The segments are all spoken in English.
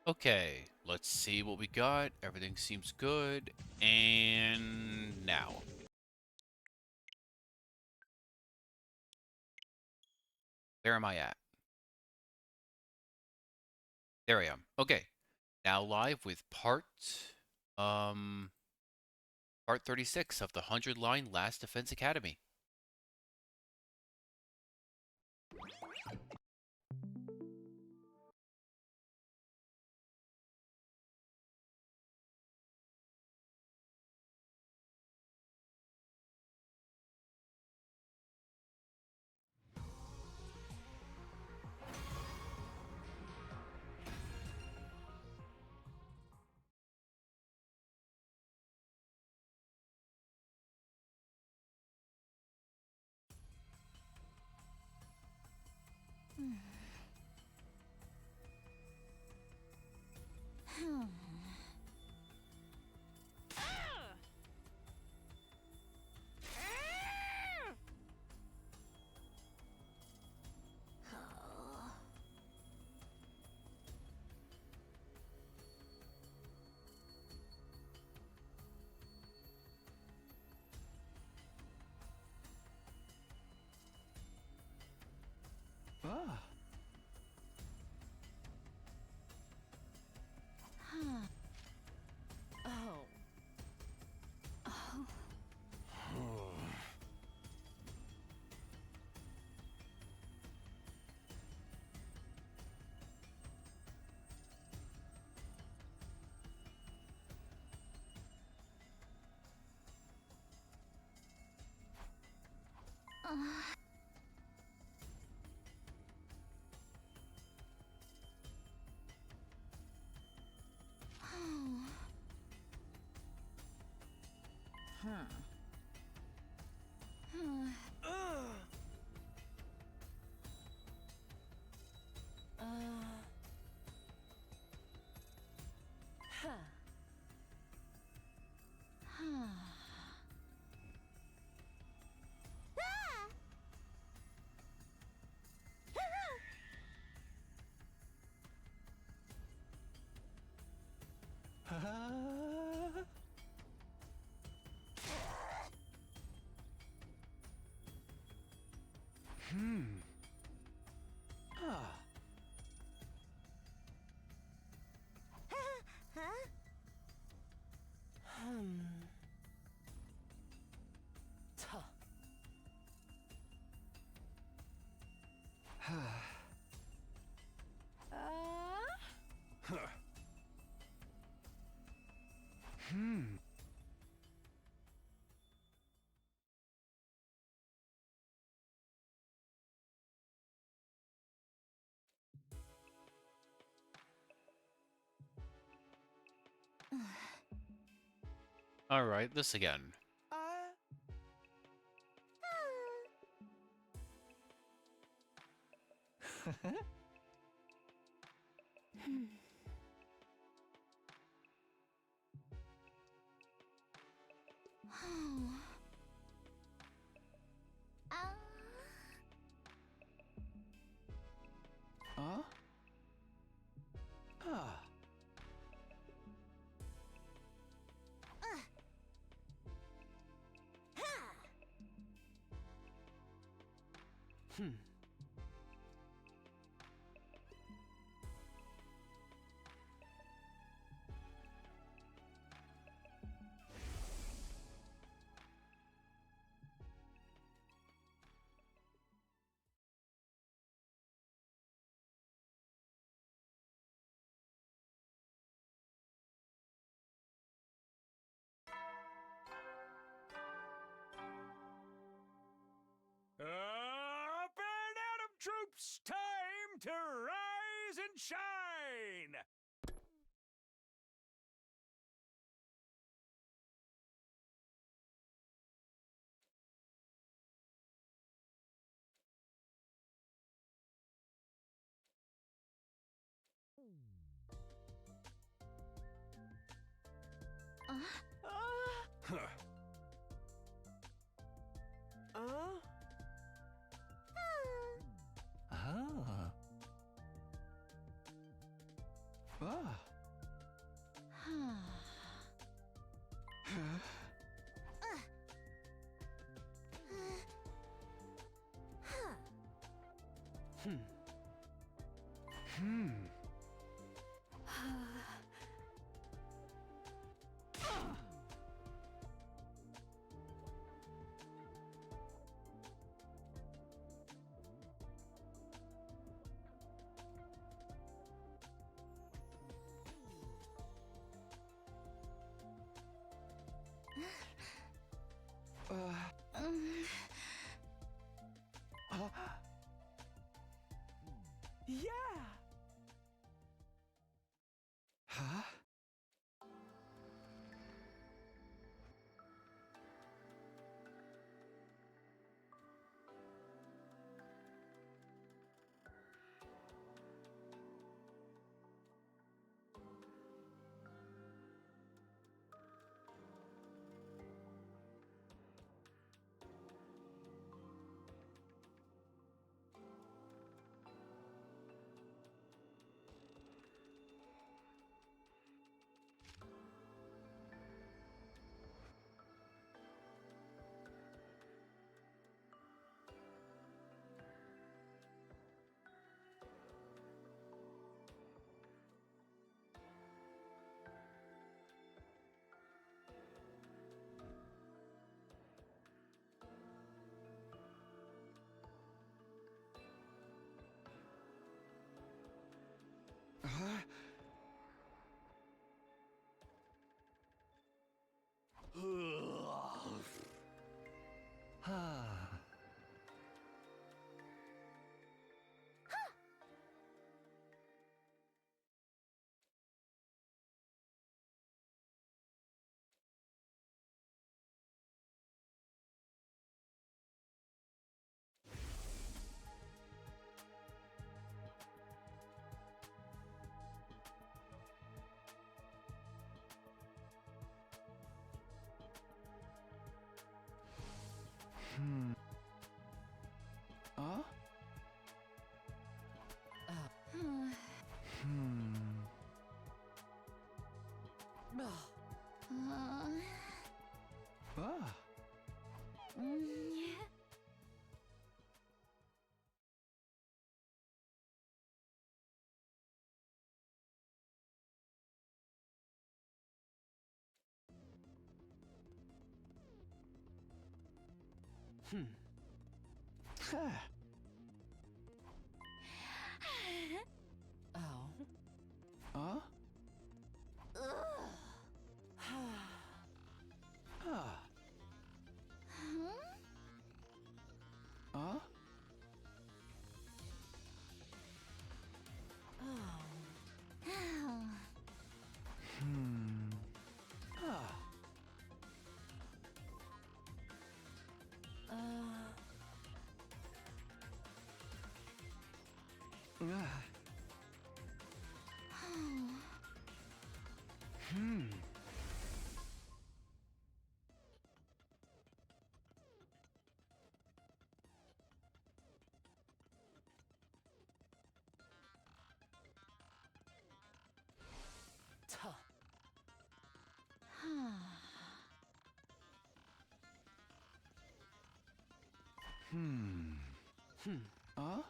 Okay, let's see what we got. Everything seems good. And now. Where am I at? There I am. Okay. Now live with um part 36 of the 100 line Last Defense Academy. Ah. Oh. Oh. Ah. Hmm. Ah. Huh? Tuh. Huh. Hmm. Alright, this again. Huh? Ah. Hmm. Up and Atom troops, time to rise and shine! Huh. Ah. Ah. Hmm. Hmm. Yeah. Huh? Ah. Hmm. Huh? Hmm. Ah. Hmm. Ha. Oh. Huh? Ah. Huh? Hmm. Ah. Ah. Hmm. Tuh. Hmm. Hmm. Huh?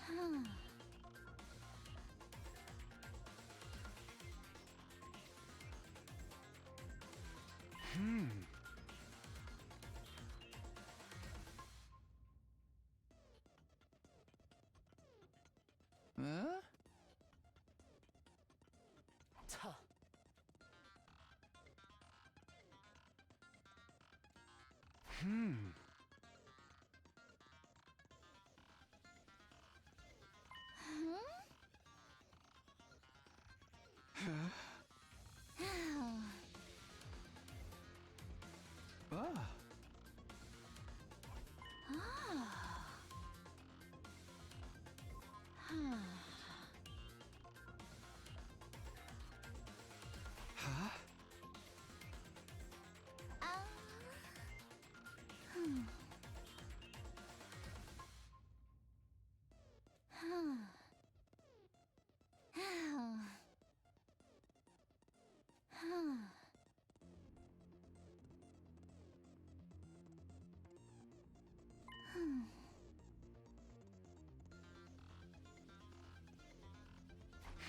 Huh? Hmm. Huh? Tuh. Hmm. Ah. Huh?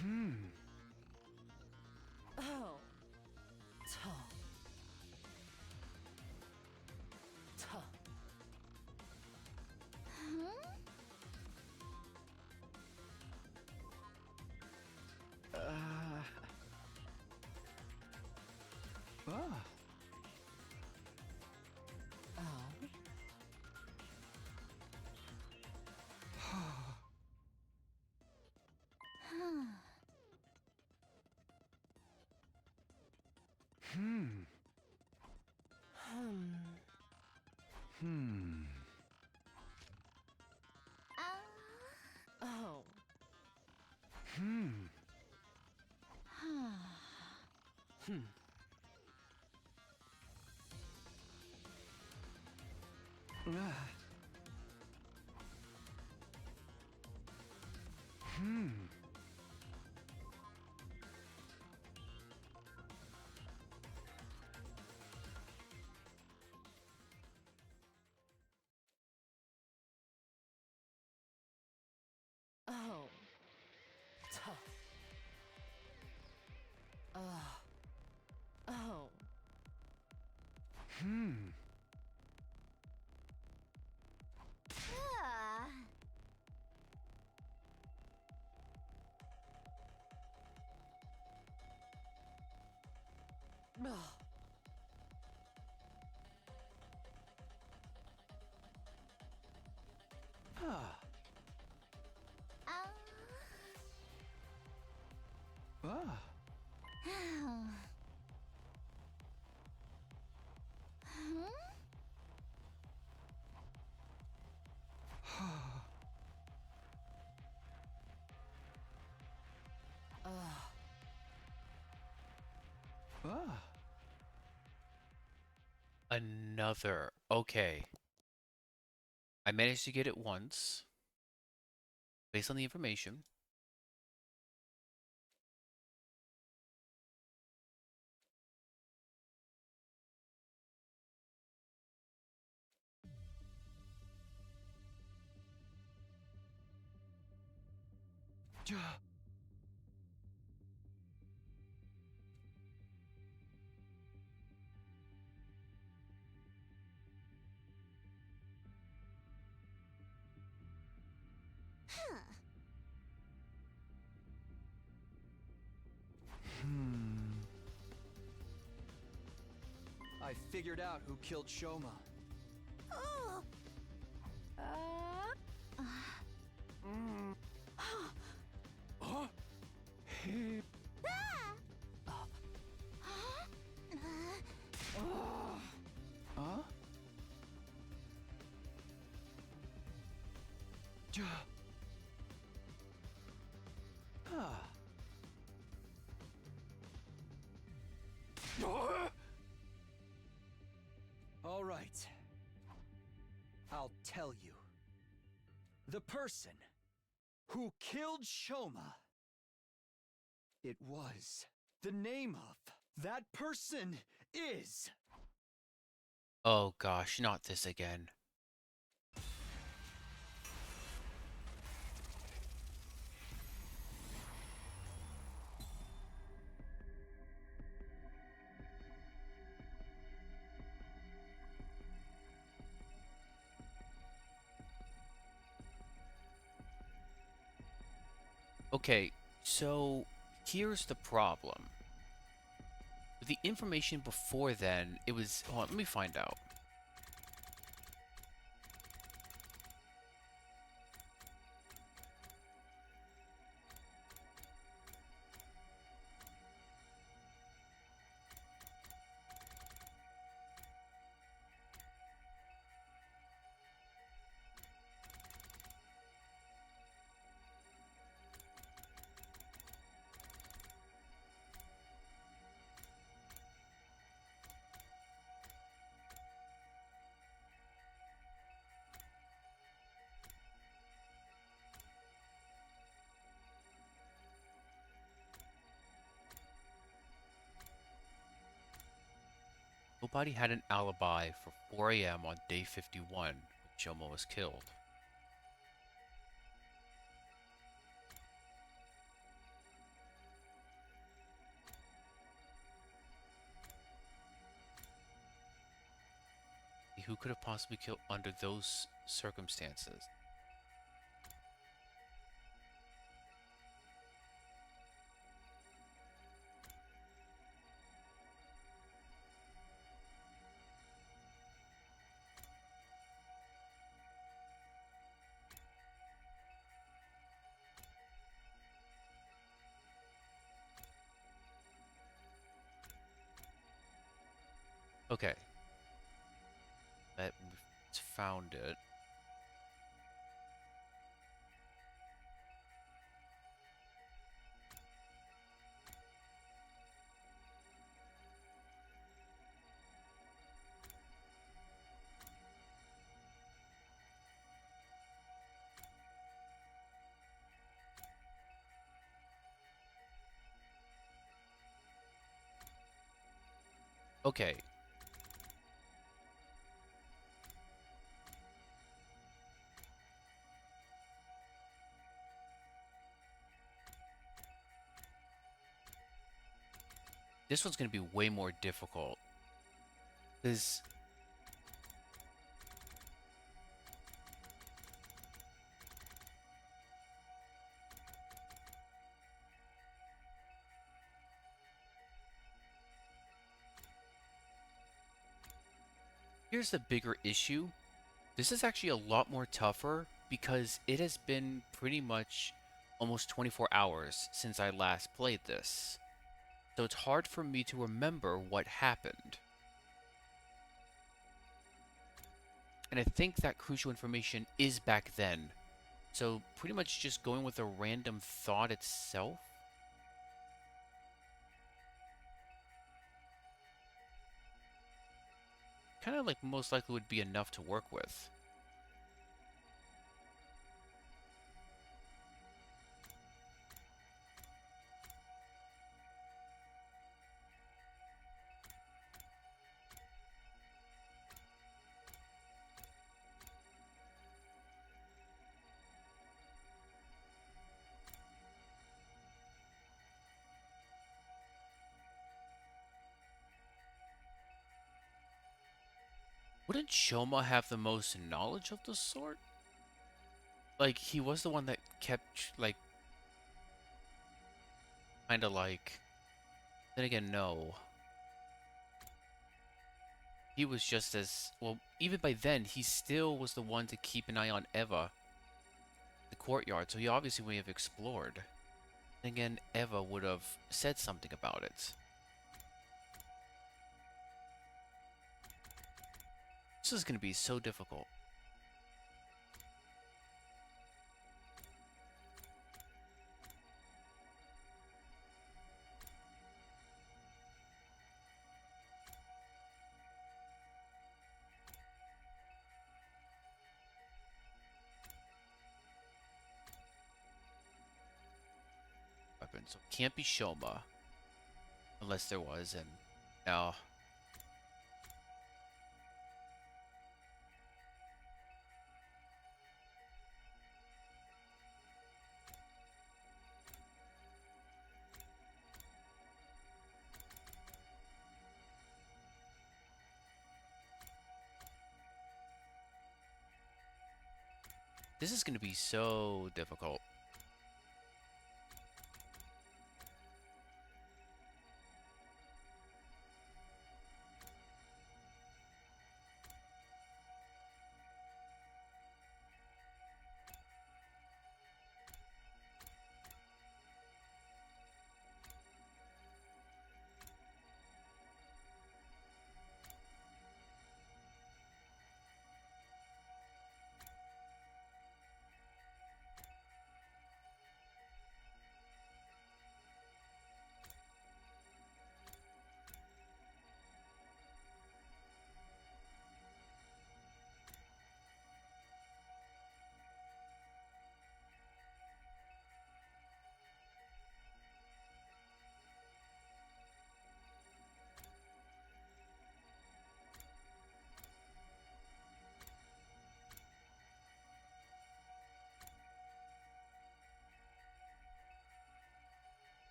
Hmm. Oh. Tuh. Tuh. Ah. Oh. Hmm. Hmm. Hmm. Oh. Hmm. Hmm. Ah. Hmm. Oh. Tuh. Oh. Hmm. Ugh. Ah. Ah. Ah. Another. Okay. I managed to get it once, based on the information. Ja. Hmm. I figured out who killed Shoma. Huh? Hey. Huh? Ja. Ah. All right. I'll tell you. The person who killed Shoma. It was. The name of that person is. Oh gosh, not this again. Okay, so here's the problem. The information before then, it was... Hold on, let me find out. Nobody had an alibi for 4 a.m. on day 51 when Shoma was killed. Who could have possibly killed under those circumstances? Okay, that we've found it. Okay. This one's going to be way more difficult. Because here's the bigger issue. This is actually a lot more tougher because it has been pretty much almost 24 hours since I last played this. So it's hard for me to remember what happened. And I think that crucial information is back then. So pretty much just going with a random thought itself. Kind of like most likely would be enough to work with. Wouldn't Shoma have the most knowledge of the sort? Like, he was the one that kept, like, kind of like... Then again, no. He was just as... Well, even by then, he still was the one to keep an eye on Eva, the courtyard, so he obviously would have explored. Then again, Eva would have said something about it. This is going to be so difficult. Weapon, so it can't be Shoma. Unless there was, and now... This is going to be so difficult.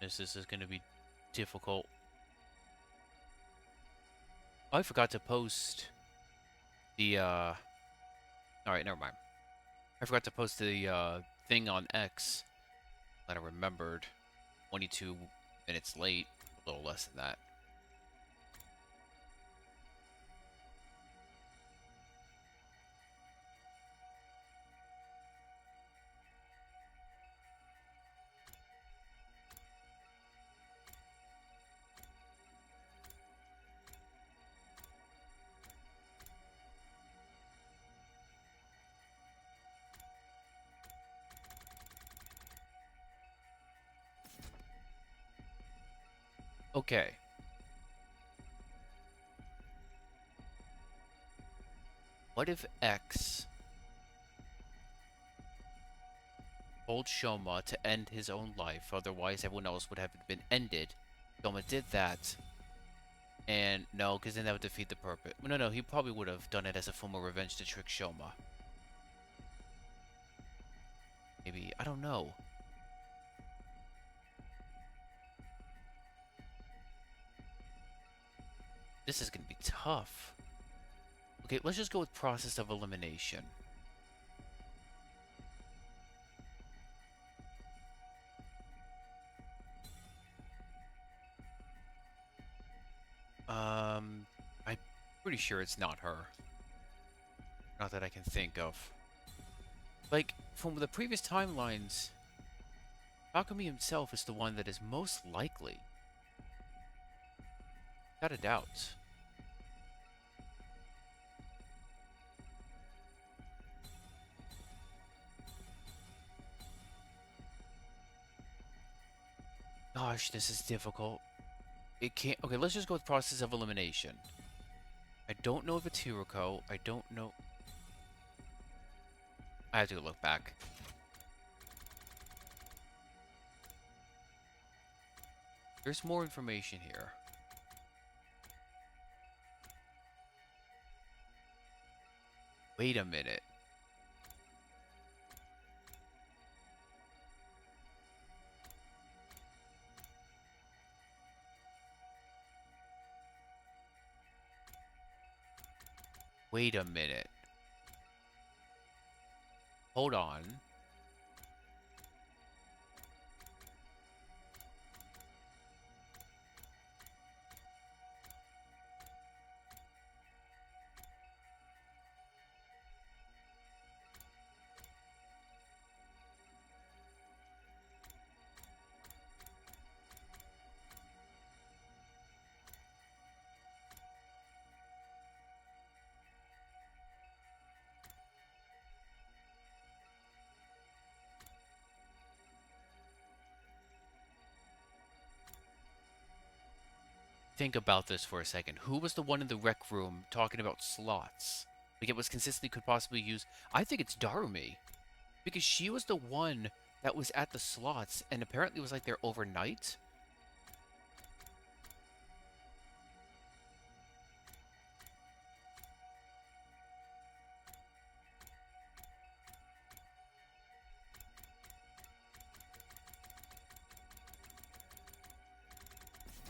This is gonna be difficult. Oh, I forgot to post the alright, never mind. I forgot to post the thing on X that I remembered. 22 minutes late, a little less than that. Okay. What if X told Shoma to end his own life, otherwise everyone else would have been ended. Shoma did that, and no, because then that would defeat the purpose. No, he probably would have done it as a form of revenge to trick Shoma. Maybe, I don't know. This is gonna be tough. Okay, let's just go with process of elimination. I'm pretty sure it's not her. Not that I can think of. Like, from the previous timelines, Takumi himself is the one that is most likely. Without a doubt. Gosh, this is difficult. It can't... Okay, let's just go with process of elimination. I don't know if it's Hiroko. I don't know... I have to look back. There's more information here. Wait a minute. Wait a minute. Hold on. Think about this for a second. Who was the one in the rec room talking about slots? Like it was consistently could possibly use... I think it's Darumi. Because she was the one that was at the slots and apparently was like there overnight.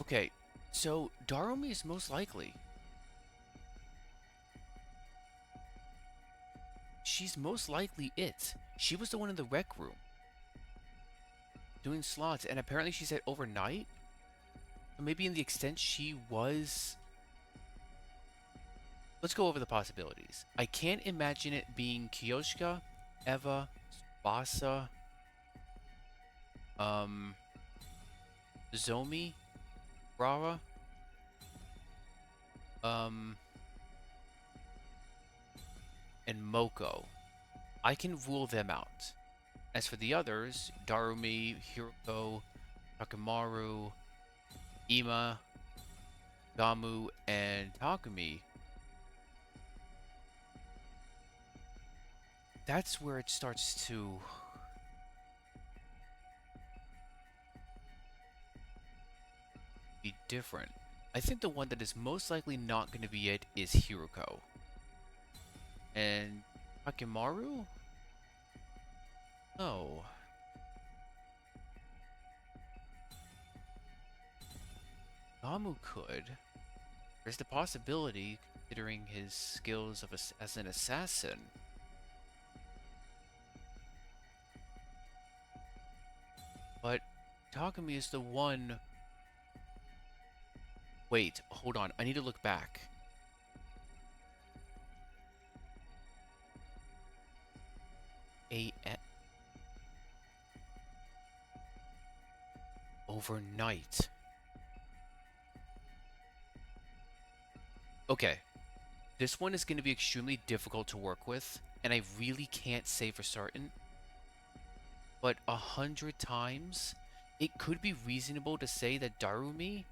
Okay, so Darumi is most likely. She's most likely it. She was the one in the rec room doing slots, and apparently she said overnight. So maybe in the extent she was. Let's go over the possibilities. I can't imagine it being Kiyoshika, Eva, Tsubasa, Zomi, Rara, and Moko. I can rule them out. As for the others, Darumi, Hiroko, Takemaru, Ima, Gamu, and Takumi, that's where it starts to be different. I think the one that is most likely not going to be it is Hiroko. And Takemaru? No. Gamu could. There's the possibility, considering his skills as an assassin. But Takumi is the one... Wait, hold on. I need to look back. Overnight. Okay. This one is going to be extremely difficult to work with, and I really can't say for certain. But 100 times, it could be reasonable to say that Darumi...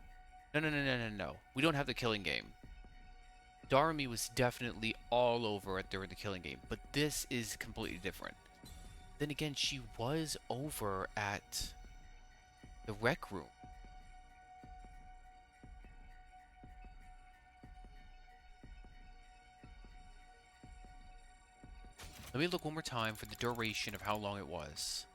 No. We don't have the killing game. Darumi was definitely all over it during the killing game, but this is completely different. Then again, she was over at the rec room. Let me look one more time for the duration of how long it was.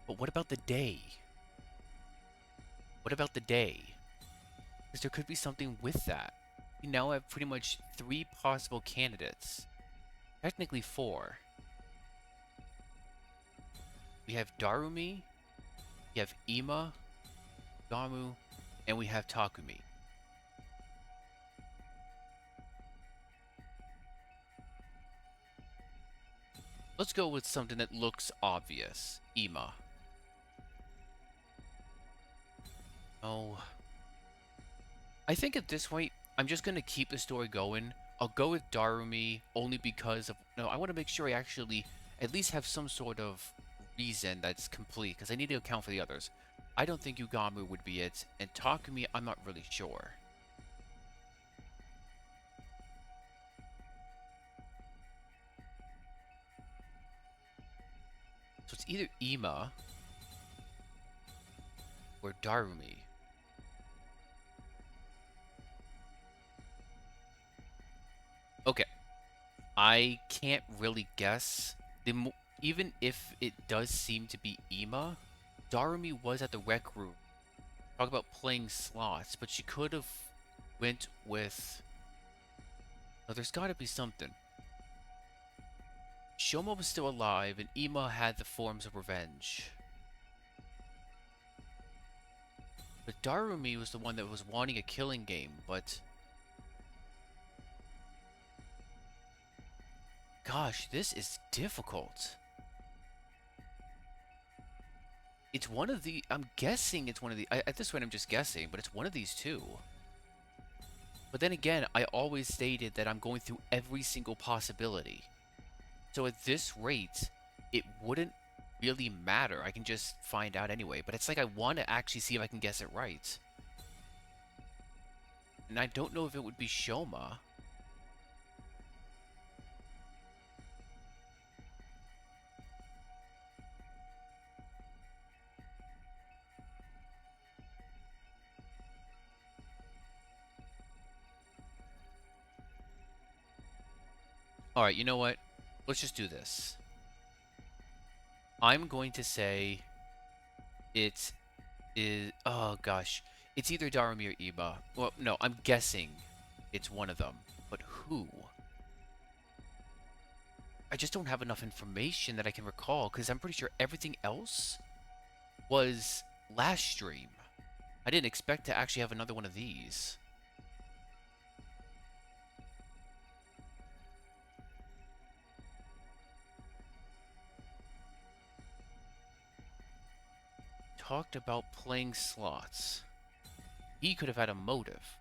But what about the day? What about the day? Because there could be something with that. We now have pretty much 3 possible candidates. Technically 4. We have Darumi, we have Ima, Gamu, and we have Takumi. Let's go with something that looks obvious. Ima. Oh. I think at this point, I'm just going to keep the story going. I'll go with Darumi only because of... No, I want to make sure I actually at least have some sort of reason that's complete, because I need to account for the others. I don't think Yugamu would be it, and Takumi, I'm not really sure. So it's either Ima or Darumi. Okay. I can't really guess. Even if it does seem to be Ima, Darumi was at the rec room. Talk about playing slots, but she could have went with... Oh, there's gotta be something. Shoma was still alive, and Ima had the forms of revenge. But Darumi was the one that was wanting a killing game, but... Gosh, this is difficult. It's one of the... I'm guessing it's one of the... At this point, I'm just guessing, but it's one of these two. But then again, I always stated that I'm going through every single possibility. So at this rate, it wouldn't really matter. I can just find out anyway. But it's like I want to actually see if I can guess it right. And I don't know if it would be Shoma. Alright, you know what? Let's just do this. I'm going to say it is... Oh, gosh. It's either Darumi or Iba. Well, no, I'm guessing it's one of them. But who? I just don't have enough information that I can recall, because I'm pretty sure everything else was last stream. I didn't expect to actually have another one of these. Talked about playing slots. He could have had a motive.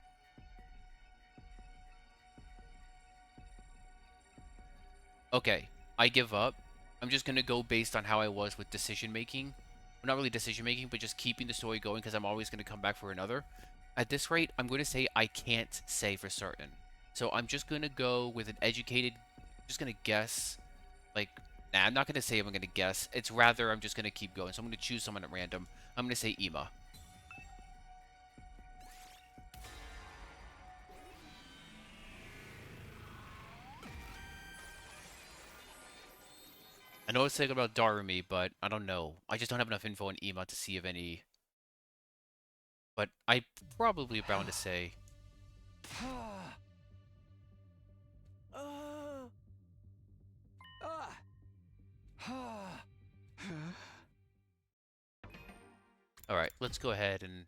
Okay, I give up. I'm just gonna go based on how I was with decision making. Well, not really decision making, but just keeping the story going, because I'm always gonna come back for another. At this rate, I'm going to say I can't say for certain. So I'm just going to go with an educated, just going to guess. Like, nah, I'm not going to say I'm going to guess. It's rather I'm just going to keep going. So I'm going to choose someone at random. I'm going to say Ema. I know it's saying about Darumi, but I don't know. I just don't have enough info on Ema to see if any... But I probably bound to say... Ah. Ah. Alright, let's go ahead and...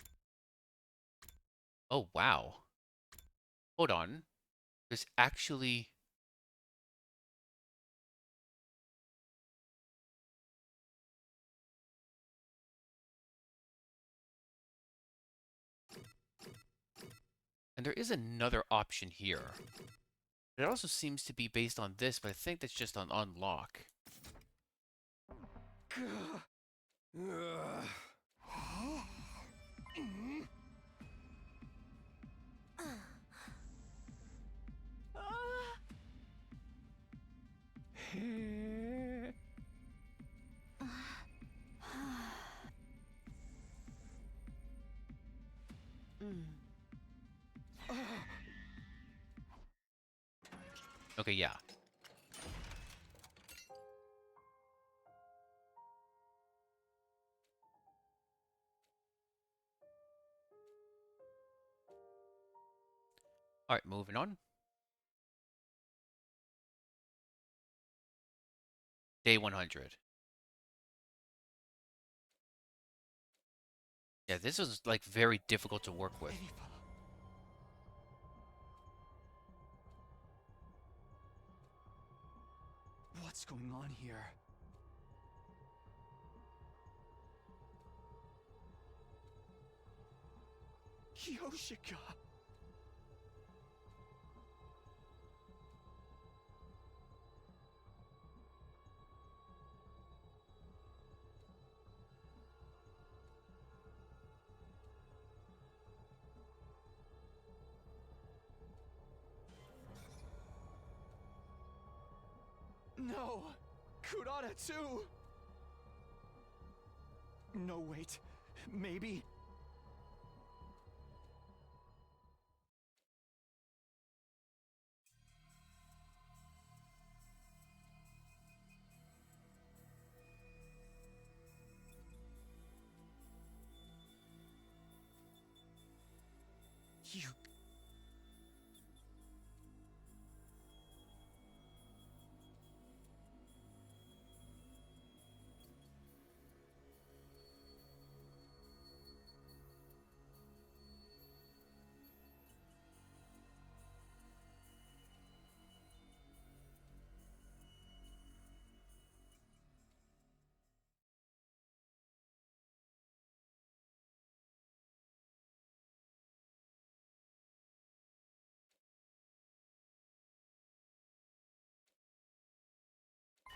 Oh, wow. Hold on. There's actually... And there is another option here. It also seems to be based on this, but I think that's just on unlock. Okay, yeah. Alright, moving on. Day 100. Yeah, this is, like, very difficult to work with. What's going on here? Yoshika! No! Kurata too! No, wait. Maybe... You...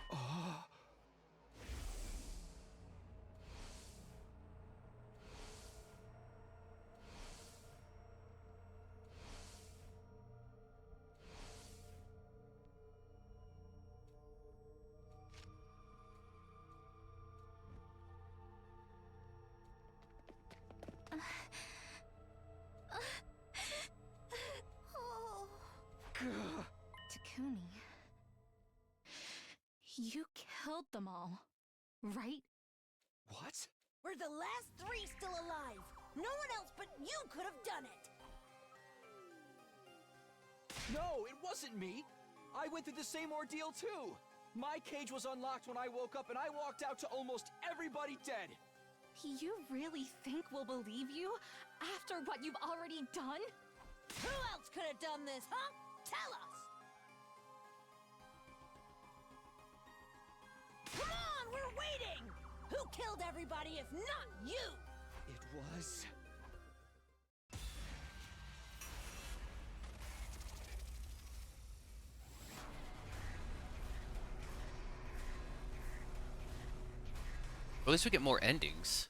Oh... Takumi, you killed them all, right? What? We're the last three still alive. No one else but you could have done it. No, it wasn't me! I went through the same ordeal too! My cage was unlocked when I woke up and I walked out to almost everybody dead! You really think we'll believe you after what you've already done? Who else could have done this, huh? Tell us! Come on, we're waiting! Who killed everybody if not you? It was... At least we get more endings.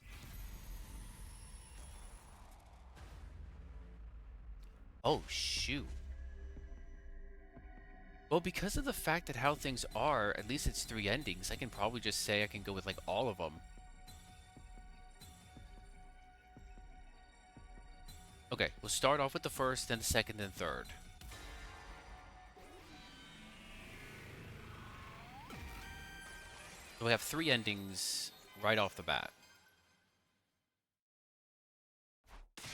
Oh, shoot. Well, because of the fact that how things are, at least it's 3 endings, I can probably just say I can go with, like, all of them. Okay, we'll start off with the first, then the second, then third. So we have 3 endings right off the bat.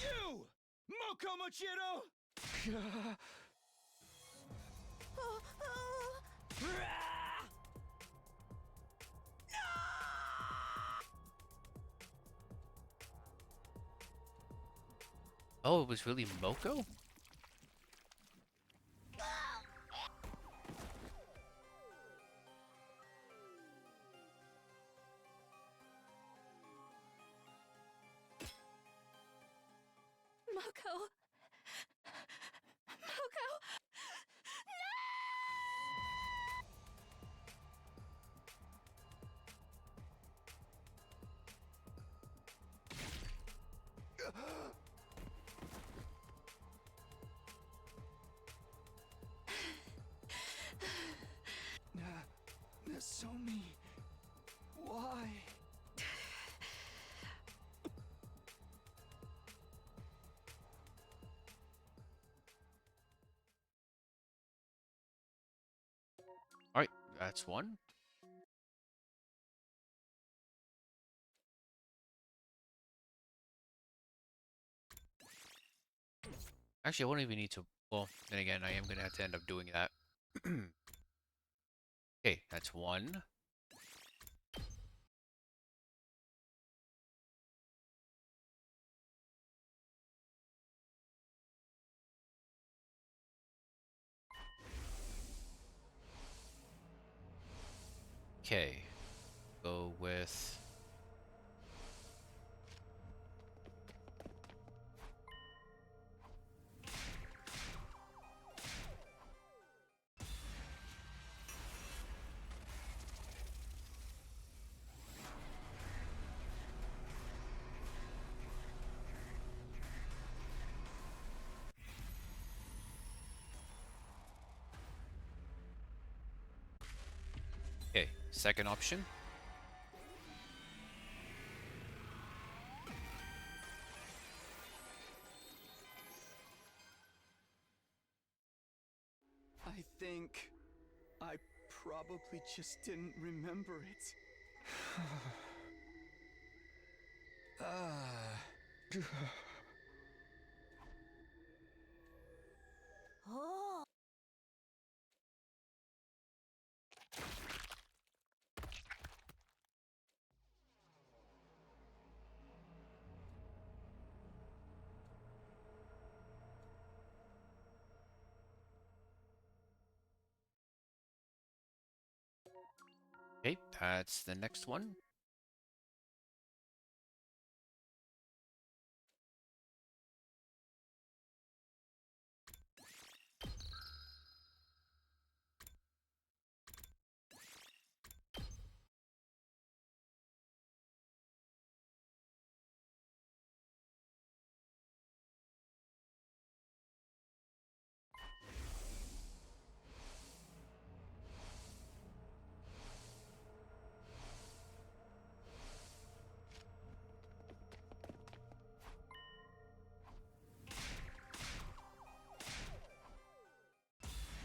You! Moko Mochiro! Oh, it was really Moko? Moko. Moko. Nozomi, why? Alright, that's one. Actually, I won't even need to... Well, then again, I am going to have to end up doing that. Okay, that's one. Okay. Go with... Okay, second option. I think I probably just didn't remember it. Oh. Okay, that's the next one.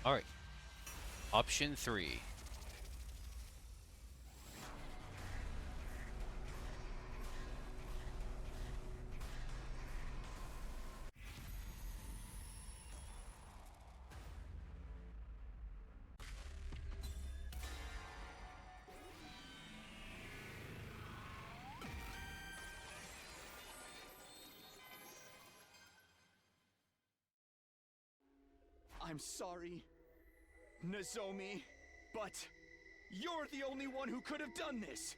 Alright. Option 3. I'm sorry, Nozomi, but you're the only one who could have done this.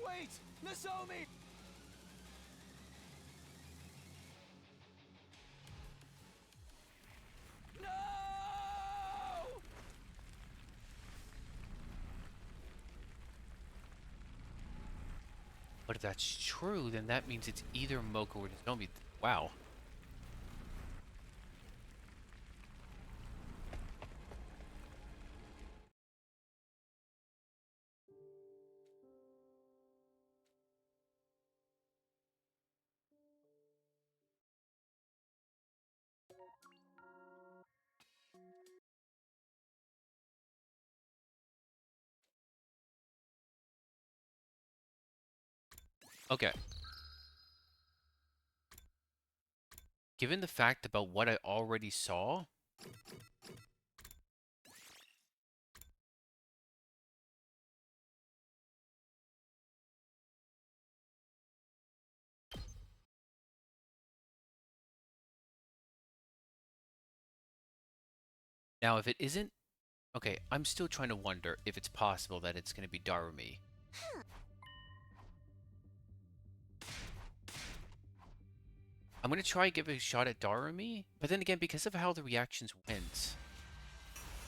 Wait, Nozomi! No! if that's true, then that means it's either Moko or Nozomi. Wow. Okay. Given the fact about what I already saw, now if it isn't, okay, I'm still trying to wonder if it's possible that it's going to be Darumi. I'm going to try give a shot at Darumi, but then again, because of how the reactions went,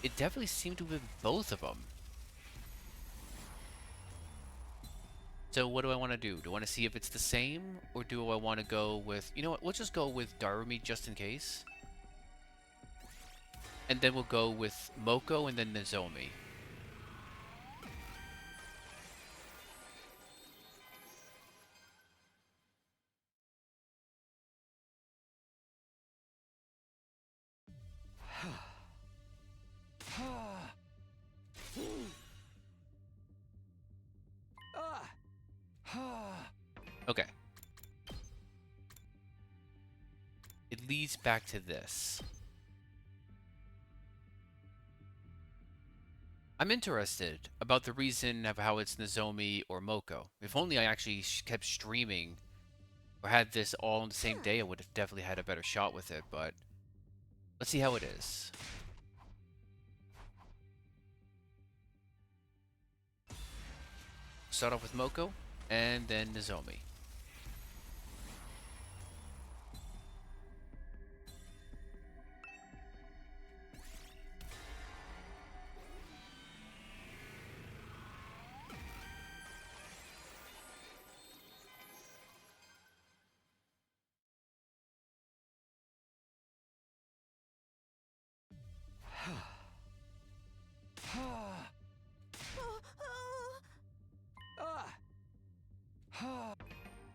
it definitely seemed to have been both of them. So what do I want to do? Do I want to see if it's the same, or do I want to go with... You know what, let's just go with Darumi just in case. And then we'll go with Moko and then Nozomi. Okay. It leads back to this. I'm interested about the reason of how it's Nozomi or Moko. If only I actually kept streaming or had this all on the same day, I would have definitely had a better shot with it, but let's see how it is. Start off with Moko and then Nozomi.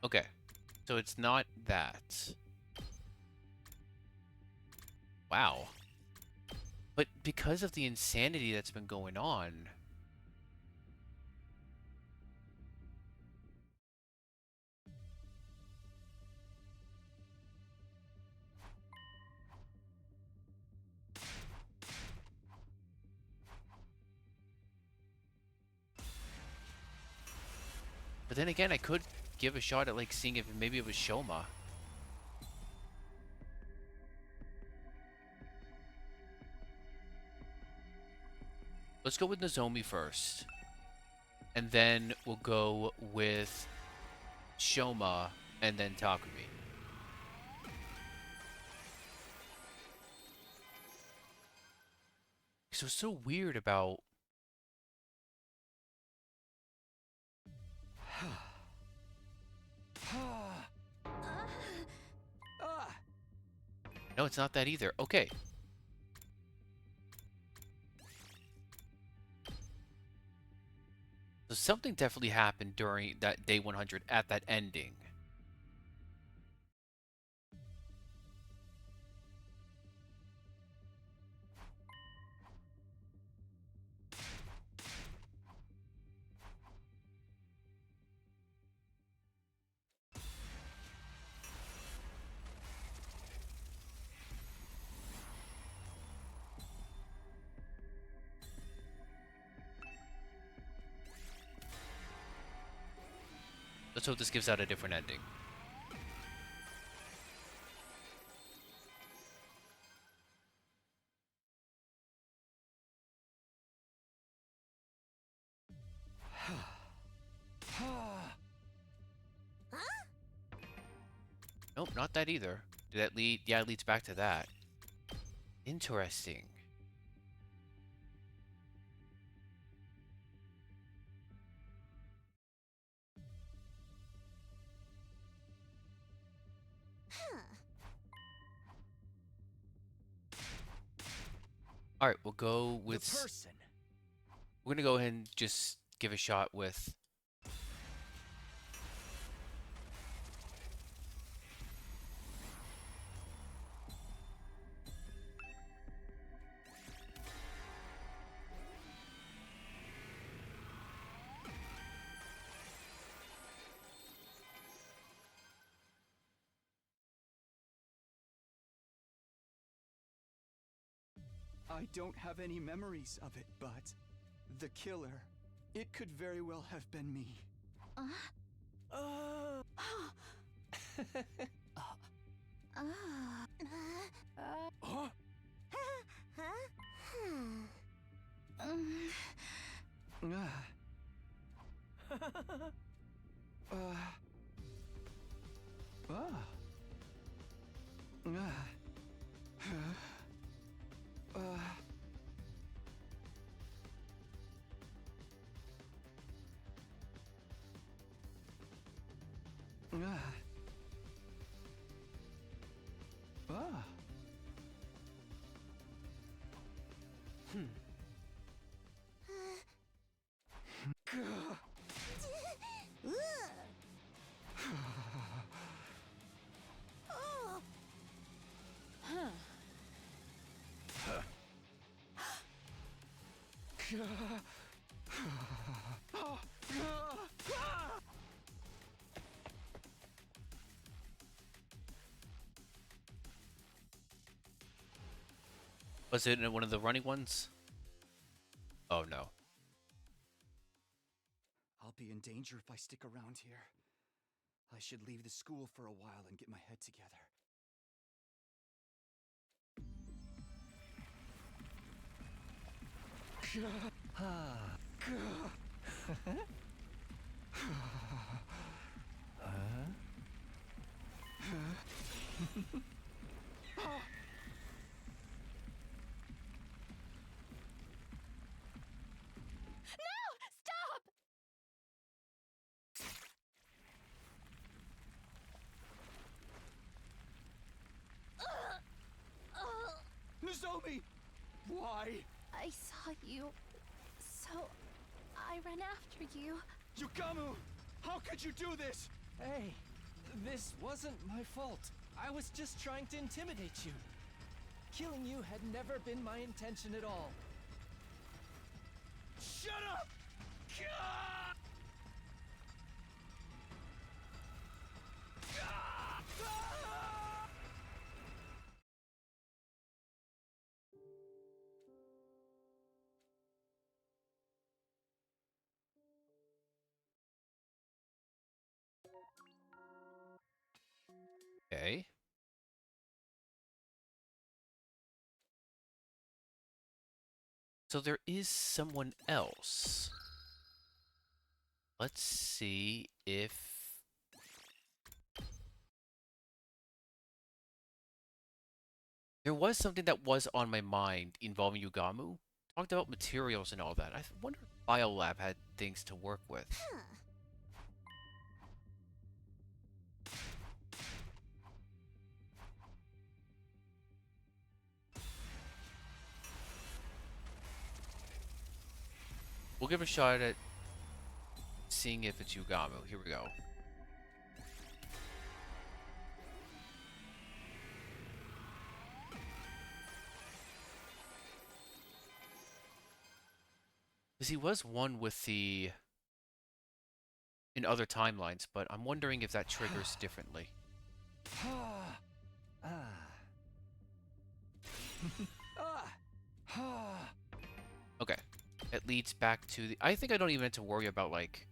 Okay, so it's not that. Wow. But because of the insanity that's been going on... But then again, I could give a shot at like seeing if maybe it was Shoma. Let's go with Nozomi first. And then we'll go with Shoma and then Takumi. So it's so weird about... No, it's not that either. Okay. So something definitely happened during that day 100 at that ending. Let's hope this gives out a different ending. Nope, not that either. Did that lead? Yeah, it leads back to that. Interesting. All right, we'll go The with. person. We're gonna go ahead and just give a shot with. I don't have any memories of it, but the killer, it could very well have been me. Huh? Was it one of the running ones? Oh no. I'll be in danger if I stick around here. I should leave the school for a while and get my head together. Stop! Nozomi! Why? I saw you, so I ran after you. Yukamu! How could you do this? Hey, this wasn't my fault. I was just trying to intimidate you. Killing you had never been my intention at all. Shut up! Gah! Gah! Ah! Okay. So there is someone else. Let's see if... There was something that was on my mind involving Yugamu. Talked about materials and all that. I wonder if Biolab had things to work with. We'll give a shot at seeing if it's Yugamu. Here we go. Because he was one with the... in other timelines, but I'm wondering if that triggers differently. Okay. It leads back to the... I think I don't even have to worry about, like...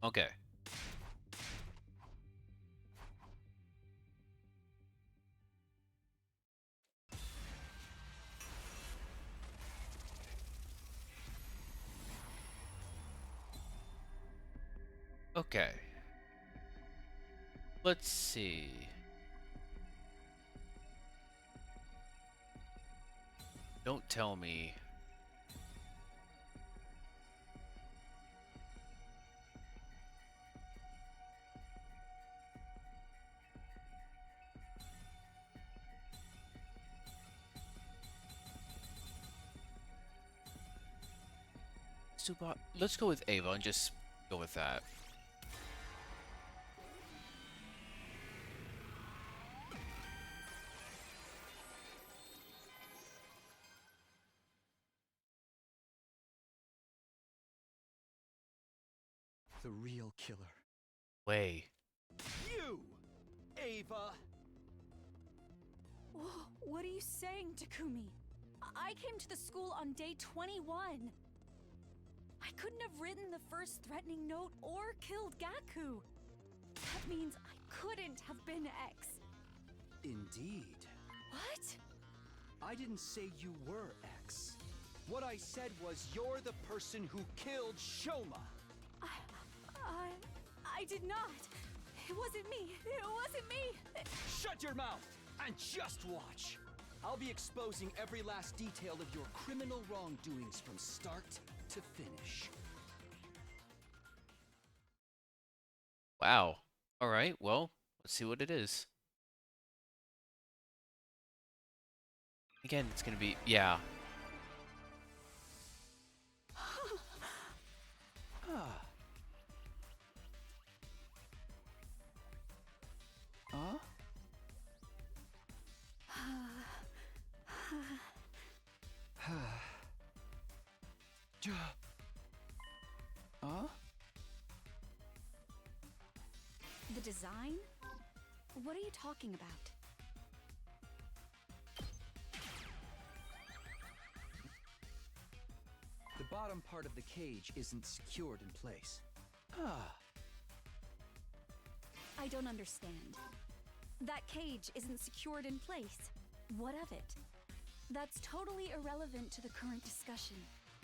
Okay. Okay. Let's see. Don't tell me. Let's go with Ava and just go with that. The real killer. Way. You! Ava! What are you saying, Takumi? I came to the school on day 21. I couldn't have written the first threatening note or killed Gaku. That means I couldn't have been X. Indeed. What? I didn't say you were X. What I said was you're the person who killed Shoma. I did not. It wasn't me. It wasn't me. Shut your mouth and just watch. I'll be exposing every last detail of your criminal wrongdoings from start to finish. Wow. All right. Well, let's see what it is. Again, it's gonna be yeah. Ah. Huh? Huh? The design? What are you talking about? The bottom part of the cage isn't secured in place. Ah. I don't understand. That cage isn't secured in place. What of it? That's totally irrelevant to the current discussion.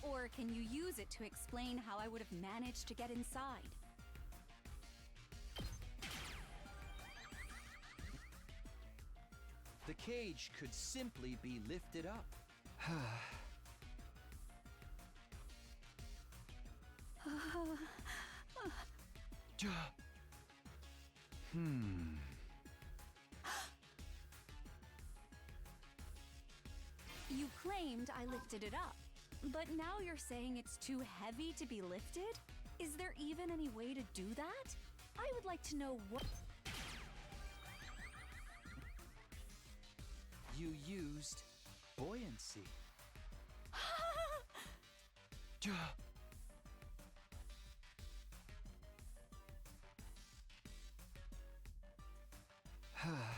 Or can you use it to explain how I would have managed to get inside? The cage could simply be lifted up. You claimed I lifted it up, but now you're saying it's too heavy to be lifted? Is there even any way to do that? I would like to know what... You used buoyancy. Huh? Huh?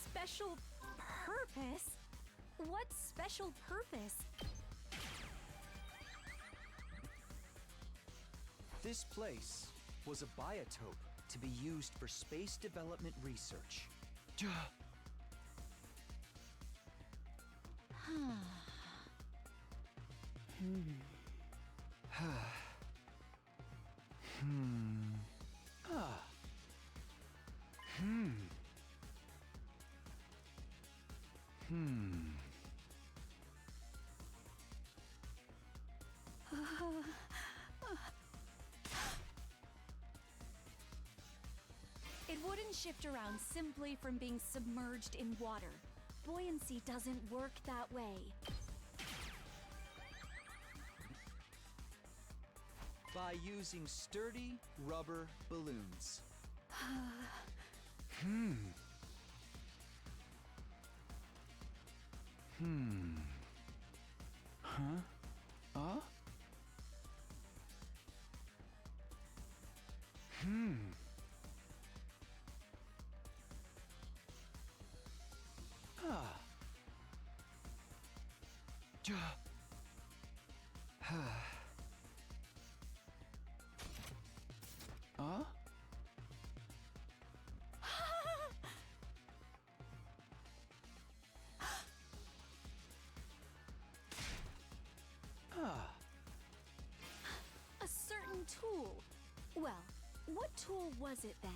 Special purpose? What special purpose? This place was a biotope to be used for space development research. It wouldn't shift around simply from being submerged in water. Buoyancy doesn't work that way. By using sturdy rubber balloons. Huh? Ah. A certain tool. Well, what tool was it then?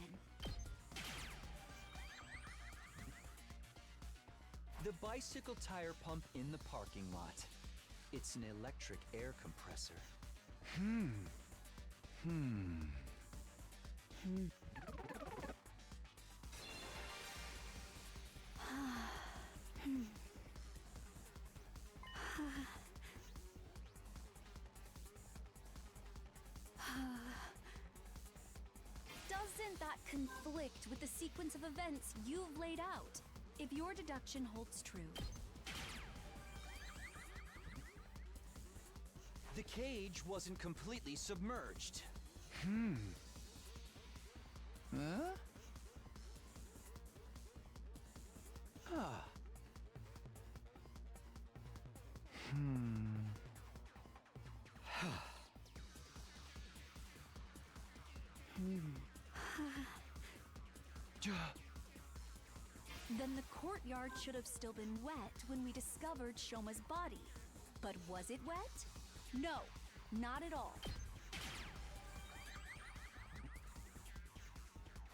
The bicycle tire pump in the parking lot. It's an electric air compressor. Doesn't that conflict with the sequence of events you've laid out? If your deduction holds true. The cage wasn't completely submerged. Huh? Ah. Then the courtyard should have still been wet when we discovered Shoma's body. But was it wet? No, not at all.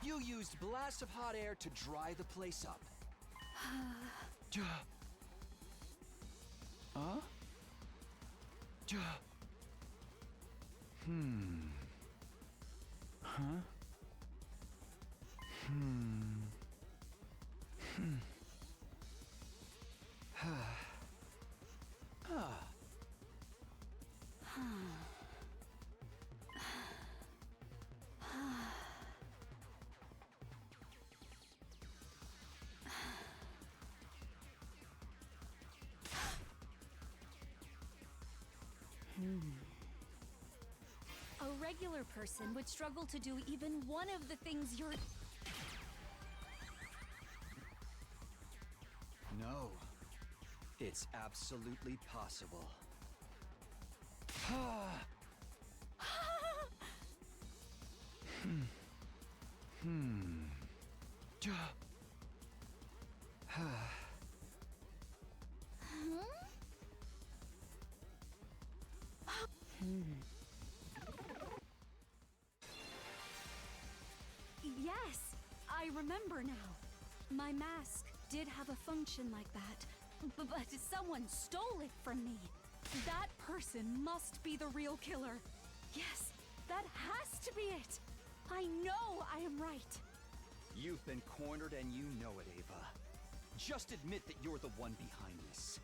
You used blasts of hot air to dry the place up. Huh? Huh? Ah. A regular person would struggle to do even one of the things you're... No. It's absolutely possible. Yes, I remember now. My mask did have a function like that, but someone stole it from me. That person must be the real killer. Yes, that has to be it. I know I am right. You've been cornered and you know it, Ava. Just admit that you're the one behind this.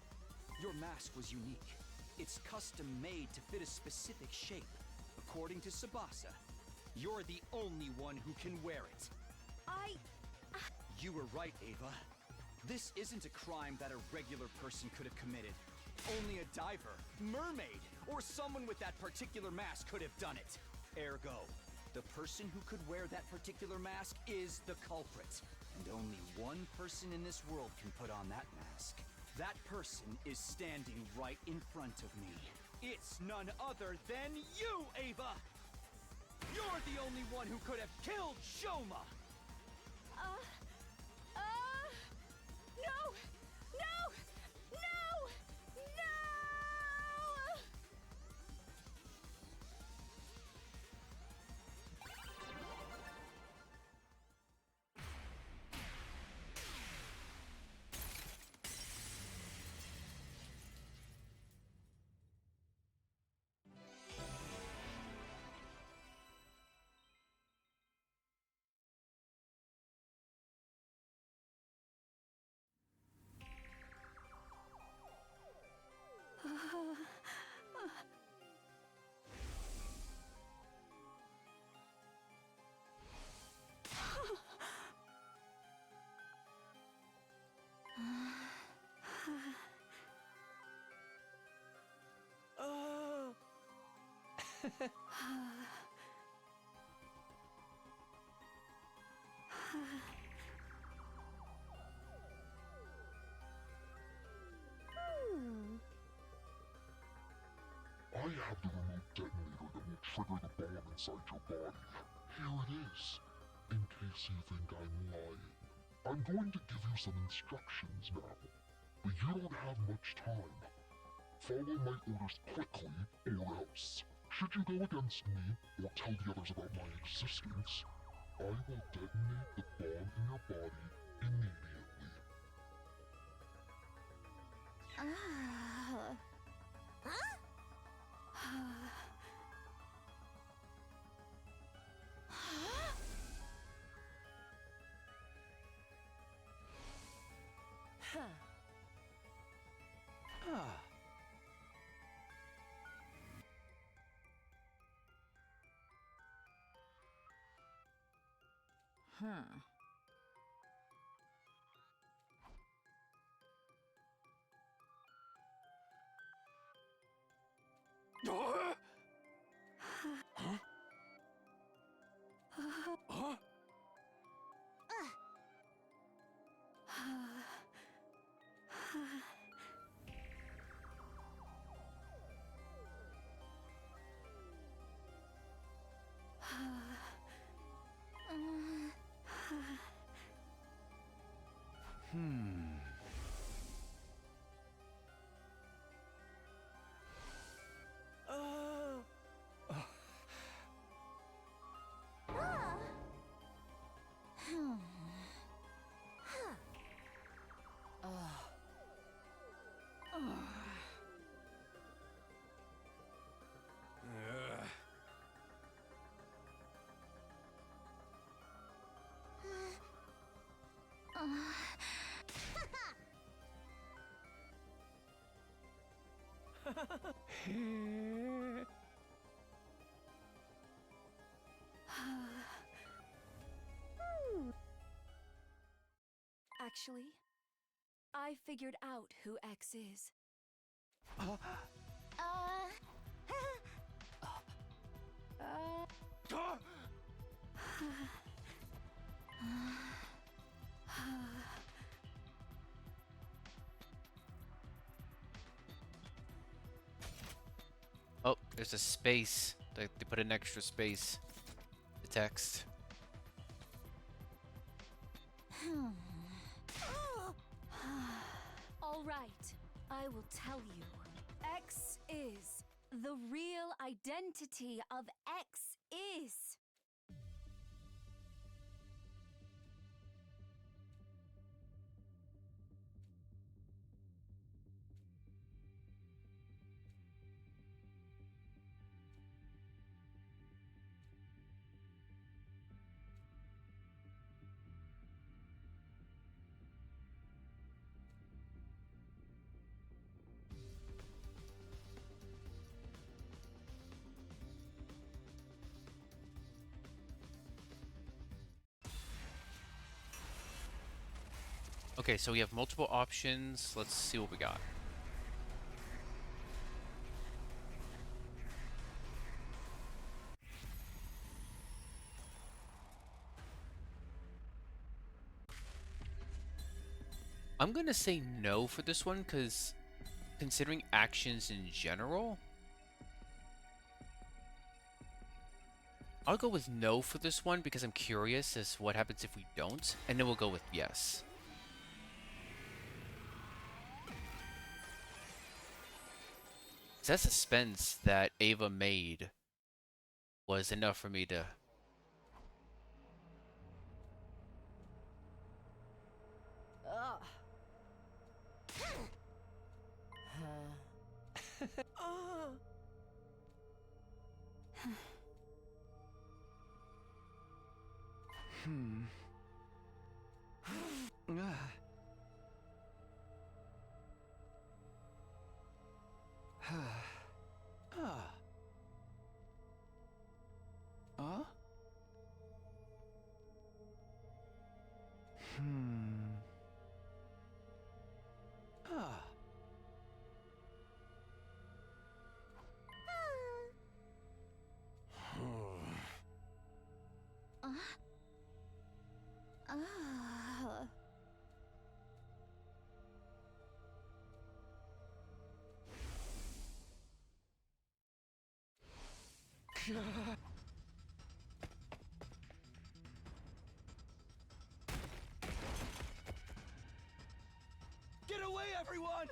Your mask was unique. It's custom made to fit a specific shape. According to Tsubasa, you're the only one who can wear it. You were right, Ava. This isn't a crime that a regular person could have committed. Only a diver, mermaid, or someone with that particular mask could have done it. Ergo, the person who could wear that particular mask is the culprit. And only one person in this world can put on that mask. That person is standing right in front of me. It's none other than you, Ava! You're the only one who could have killed Shoma! No! No! No! No! have the remote detonator that will trigger the bomb inside your body. Here it is, in case you think I'm lying. I'm going to give you some instructions now, but you don't have much time. Follow my orders quickly, or else. Should you go against me, or tell the others about my existence, I will detonate the bomb in your body immediately. Huh? Huh? Huh? Actually, I figured out who X is. Huh? Oh, there's a space. They put an extra space. The text. All right, I will tell you. X is. The real identity of X is. Okay, so we have multiple options. Let's see what we got. I'm gonna say no for this one because considering actions in general, I'll go with no for this one because I'm curious as what happens if we don't, and then we'll go with yes. That suspense that Ava made was enough for me to... Get away, everyone!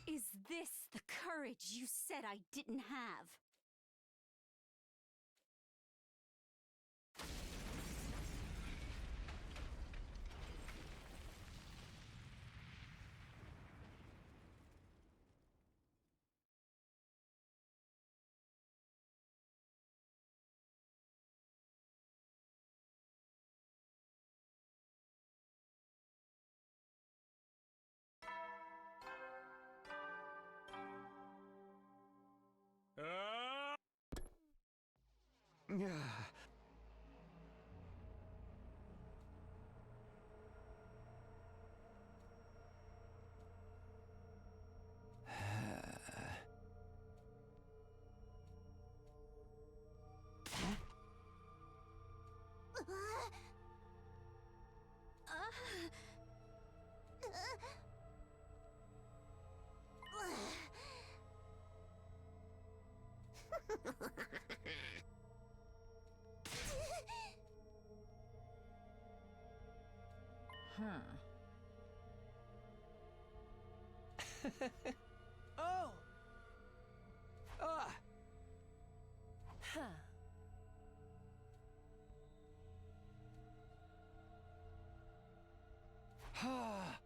Is this the courage you said I didn't have? Oh! Ah! Huh. Ha!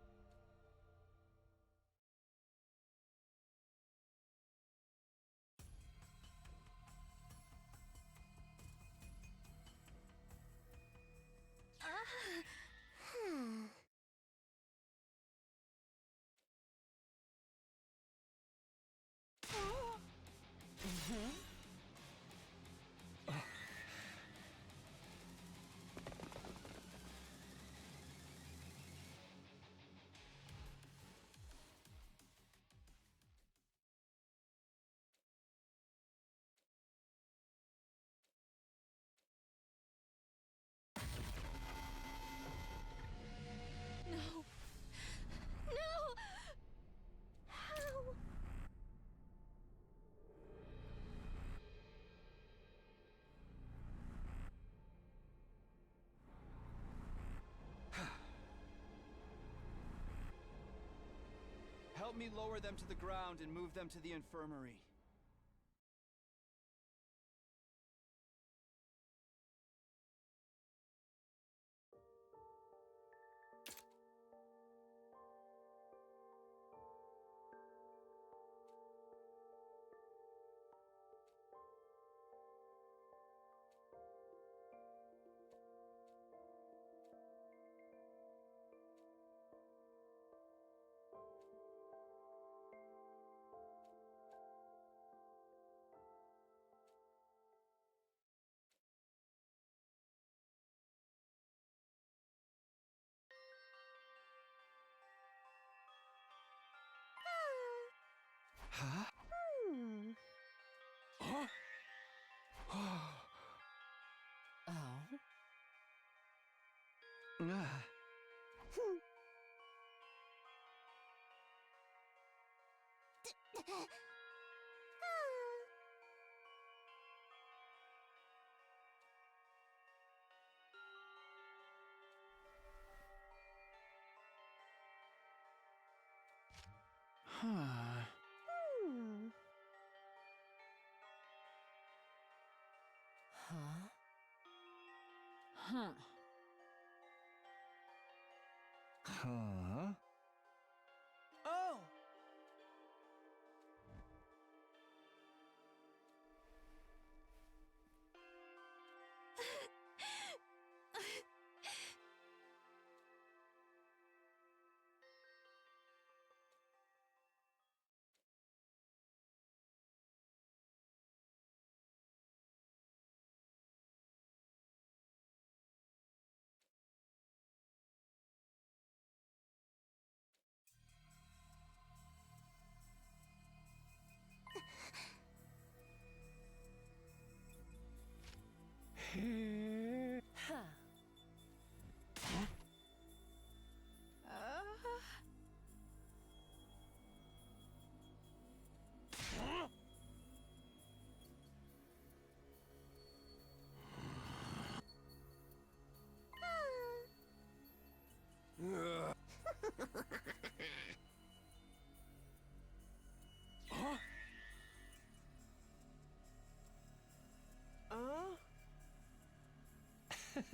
No! No! How? Help me lower them to the ground and move them to the infirmary. Huh? Huh? Oh? Ah. Huh. Huh? Huh. Huh? Oh!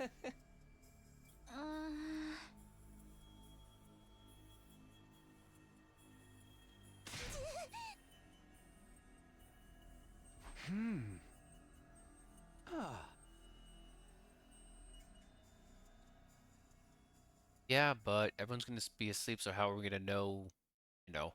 Ah, Yeah, but everyone's gonna be asleep, so how are we gonna know, you know?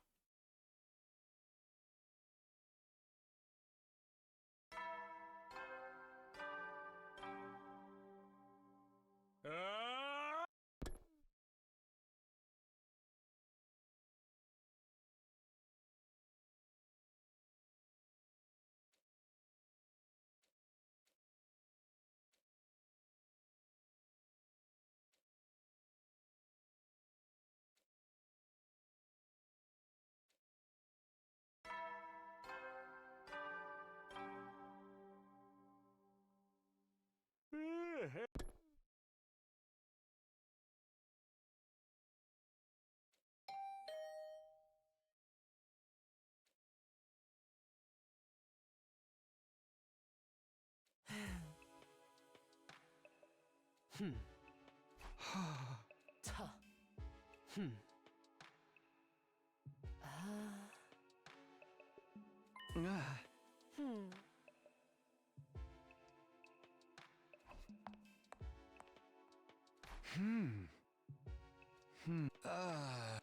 Tuh. ah.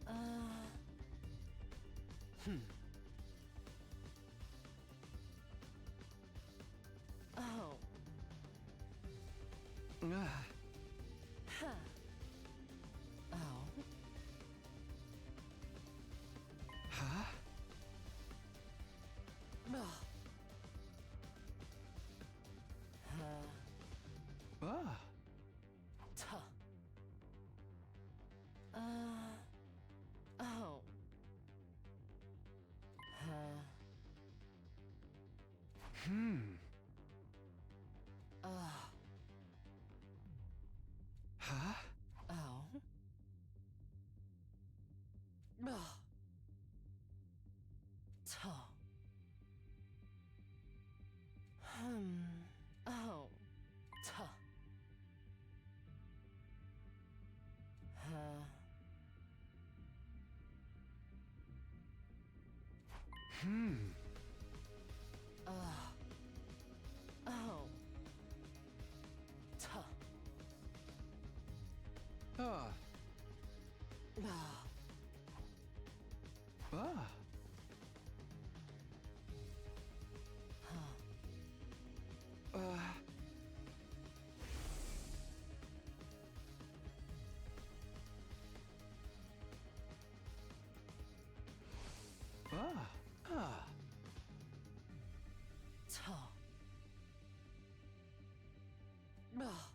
Ah. Oh. Gah! Huh? Oh. Ah. Huh. Oh. Huh? Ugh. Ah. Tuh. Oh. Huh? Oh. Ugh. Tuh. Oh. Tuh. Oh. Tuh. Ah. Ugh. Ah. Ah. Ah. Ah. Oh.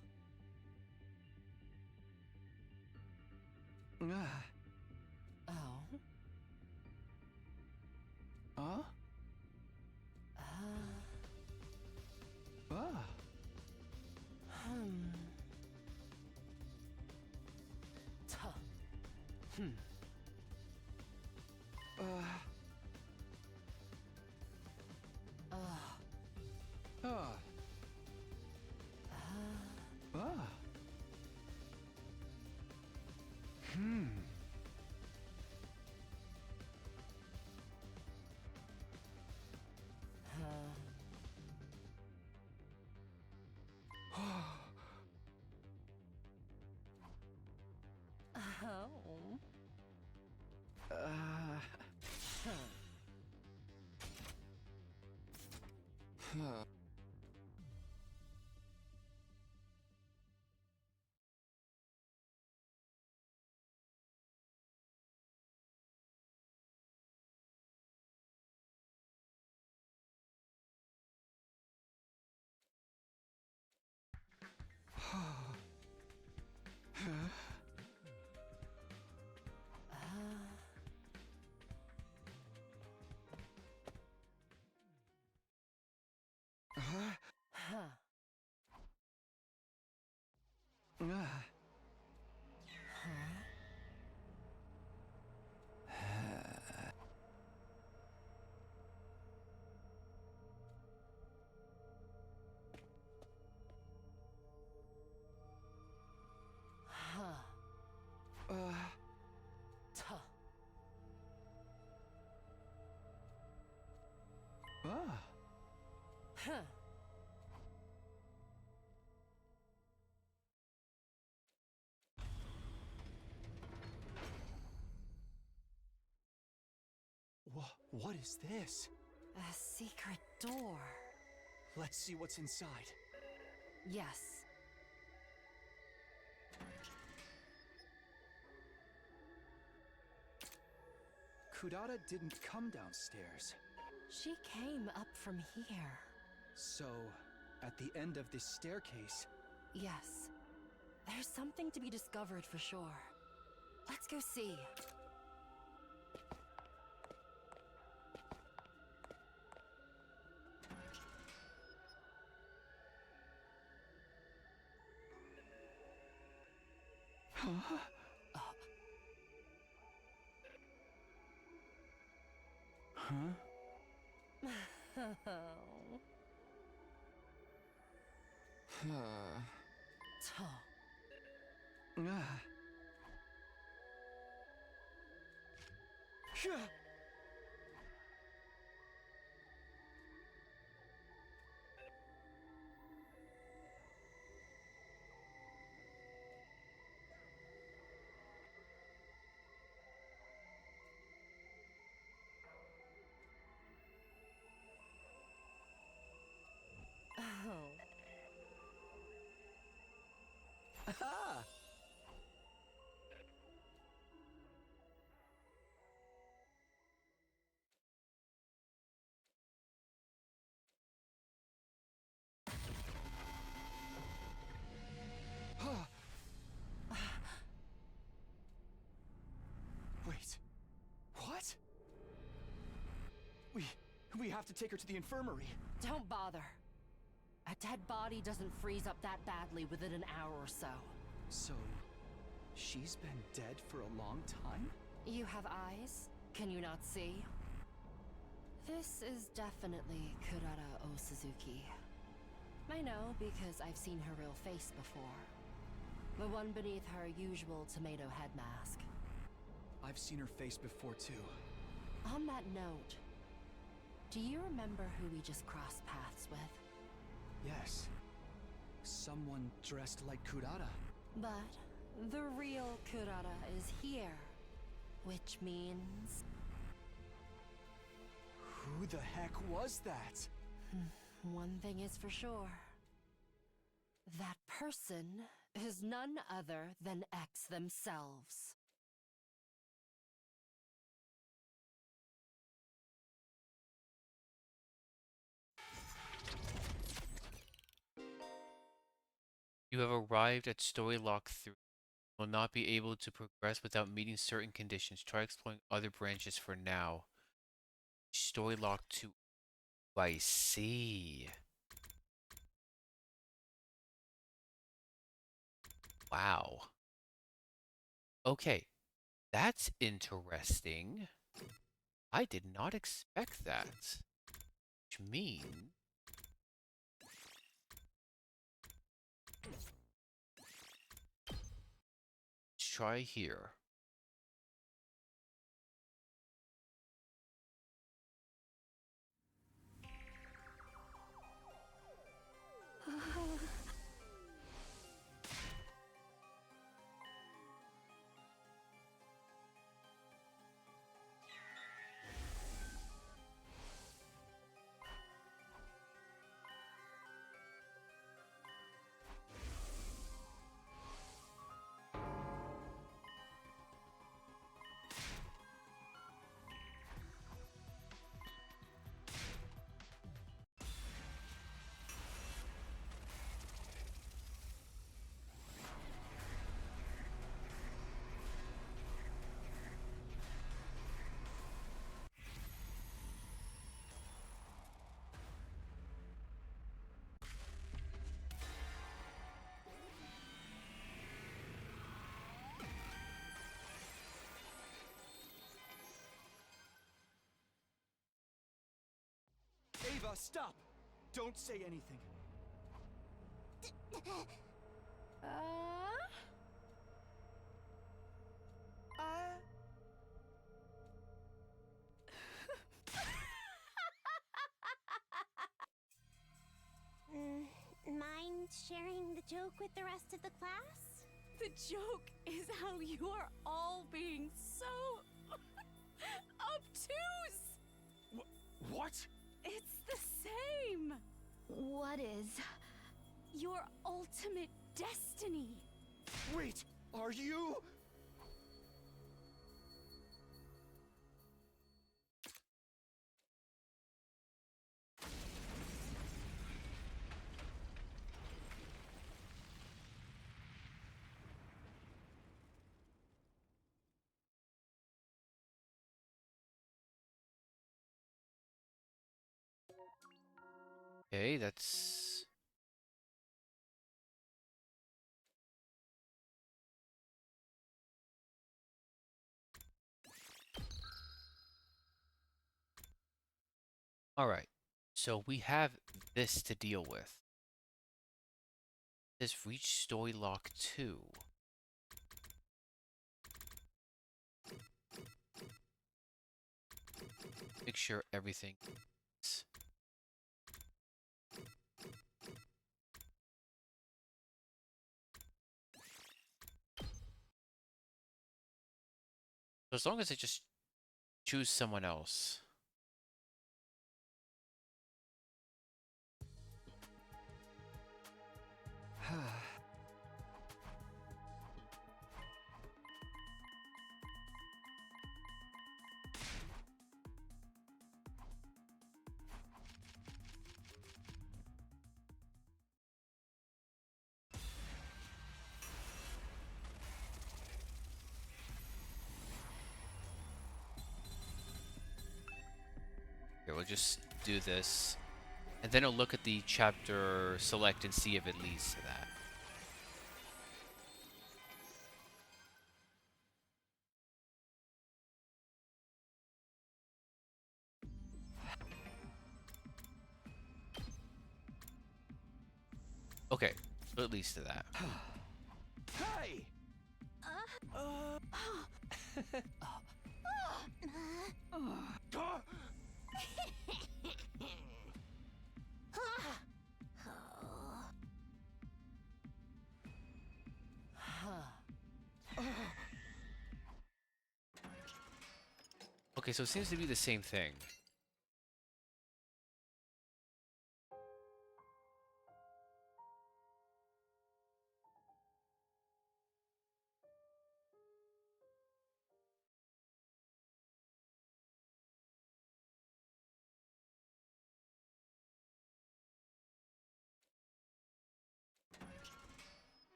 Huh? Ah. Tuh. Ah. Ah. Oh. Huh. Ah. Huh. Ah. Tuh. Ah. Huh. What is this? A secret door. Let's see what's inside. Yes. Kudata didn't come downstairs. She came up from here. So, at the end of this staircase, Yes. There's something to be discovered for sure. Let's go see. Oh. Tuh. Ah. Oh. aha! Wait, what? We have to take her to the infirmary. Don't bother. A dead body doesn't freeze up that badly within an hour or so. So, she's been dead for a long time? You have eyes? Can you not see? This is definitely Kurara O Suzuki. I know because I've seen her real face before. The one beneath her usual tomato head mask. I've seen her face before too. On that note, do you remember who we just crossed paths with? Yes. Someone dressed like Kurata. But the real Kurara is here. Which means... Who the heck was that? one thing is for sure. That person is none other than X themselves. You have arrived at Story Lock 3. You will not be able to progress without meeting certain conditions. Try exploring other branches for now. Story Lock 2. I see. Wow. Okay, that's interesting. I did not expect that. Which means... Let's try here. Ava, stop! Don't say anything. Mind sharing the joke with the rest of the class? The joke is how you are all being so obtuse. What? It's the same. What is? Your ultimate destiny. Wait, are you? Okay, that's... Alright, so we have this to deal with. This reach Story Lock 2. Make sure everything is... So as long as I just choose someone else. Here, we'll just do this. And then I'll look at the chapter select and see if it leads to that. Okay, so it leads to that. Hey! Okay, so it seems to be the same thing.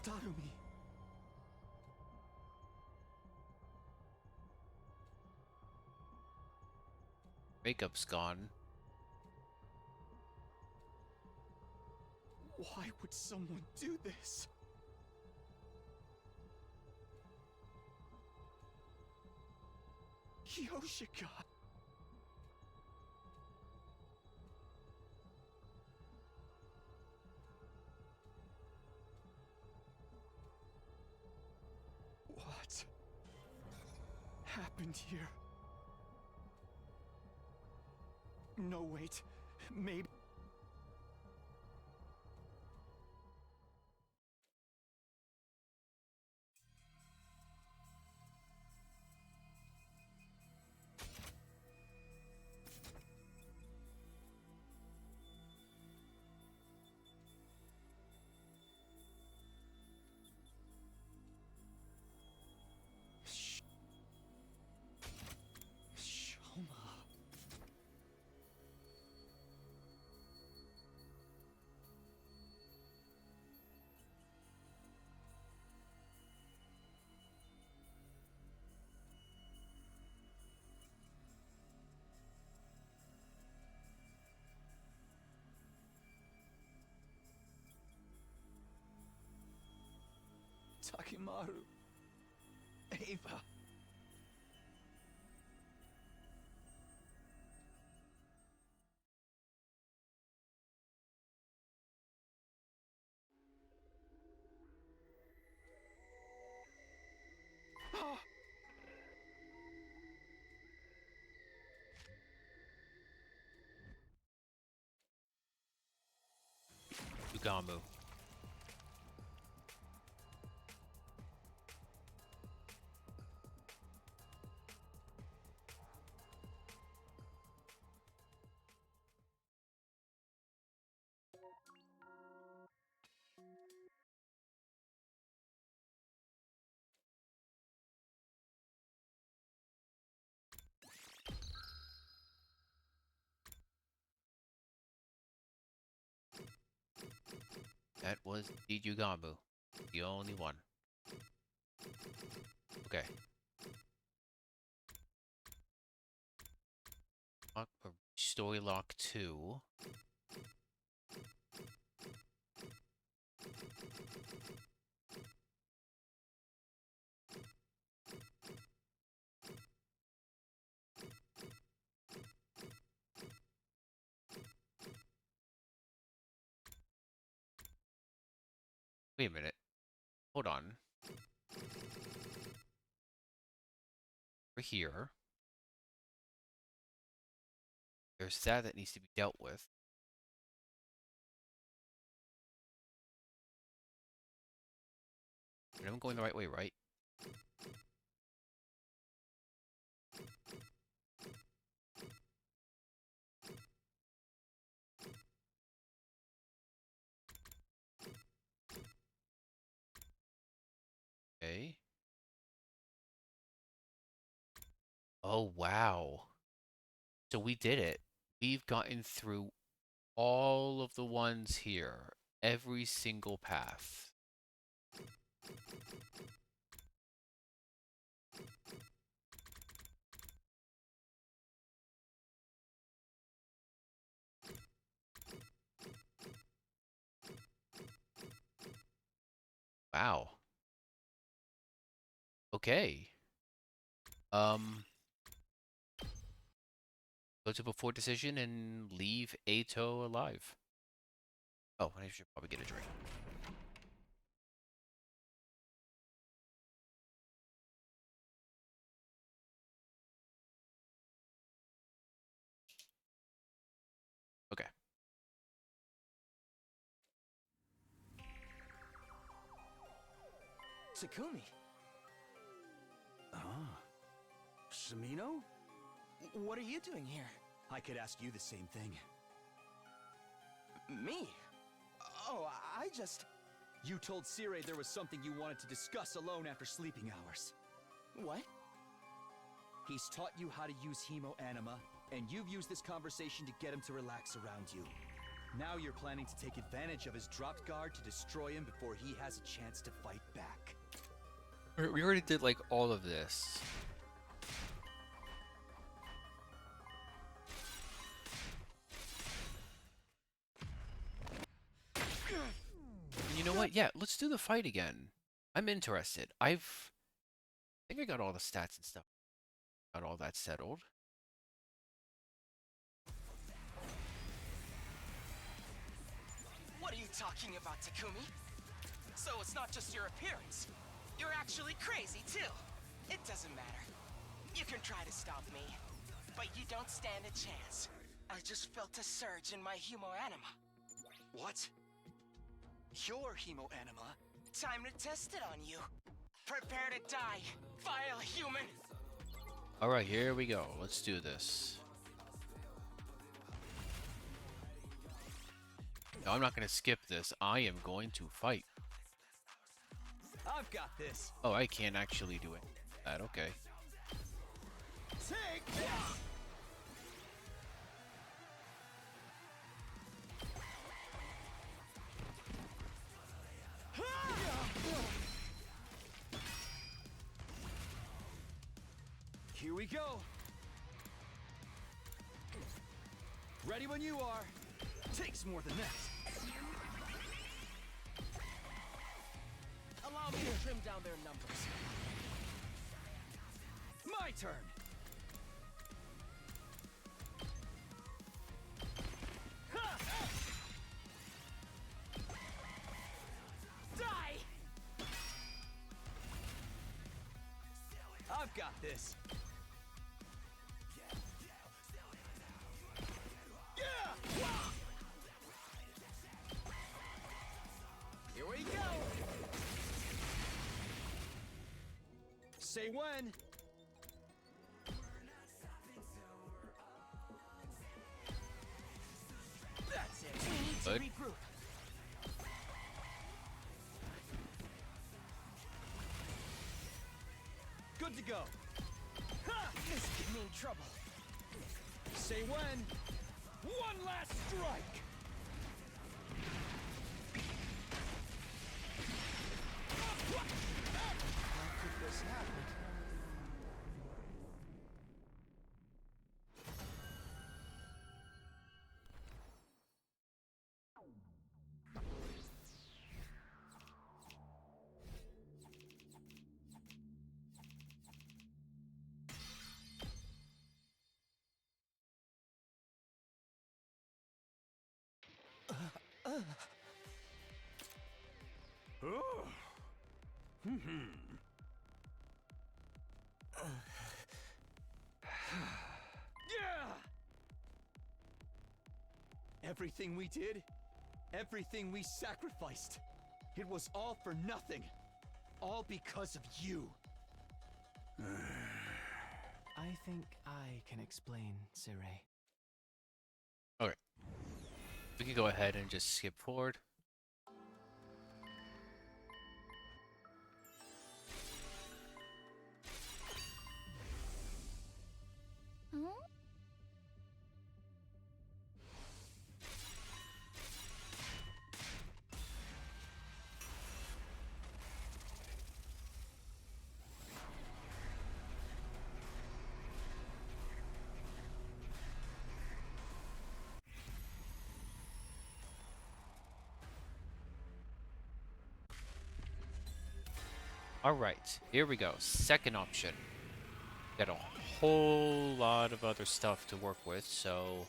Tarumi. Makeup's gone. Why would someone do this? Yoshika! What happened here? No, wait. Maybe. Shoma. Takimaru. Ava. Ah! Ugamu. That was the Ugamu. The only one. Okay. Story lock 2. Wait a minute. Hold on. We're here. There's that needs to be dealt with. And I'm going the right way, right? Okay. Oh, wow. So we did it. We've gotten through all of the ones here. Every single path. Wow. Okay. Go to before decision and leave Ato alive. Oh, I should probably get a drink. Okay. Takumi. Ah. Sumino? What are you doing here? I could ask you the same thing. Me? Oh, I just... You told Sirei there was something you wanted to discuss alone after sleeping hours. What? He's taught you how to use Hemo Anima, and you've used this conversation to get him to relax around you. Now you're planning to take advantage of his dropped guard to destroy him before he has a chance to fight back. We already did like all of this. And you know what? Yeah, let's do the fight again. I'm interested. I think I got all the stats and stuff. Got all that settled. What are you talking about, Takumi? So it's not just your appearance. You're actually crazy, too. It doesn't matter. You can try to stop me, but you don't stand a chance. I just felt a surge in my hemo anima. What? Your hemo anima? Time to test it on you. Prepare to die, vile human! Alright, here we go. Let's do this. No, I'm not going to skip this. I am going to fight. I've got this. Oh, I can't actually do it. That okay. Take this! Here we go. Ready when you are. Takes more than that. Allow me to trim down their numbers. My turn. Ha! Die! I've got this. Here we go. Say when. That's it. We need to Good. regroup. Good to go. Ha! This could mean trouble. Say when. One last strike. How could this happen? Yeah! Everything we did, everything we sacrificed, it was all for nothing. All because of you. I think I can explain, Sirei. Okay. We can go ahead and just skip forward. Huh? Alright, here we go. Second option. Got a whole lot of other stuff to work with, so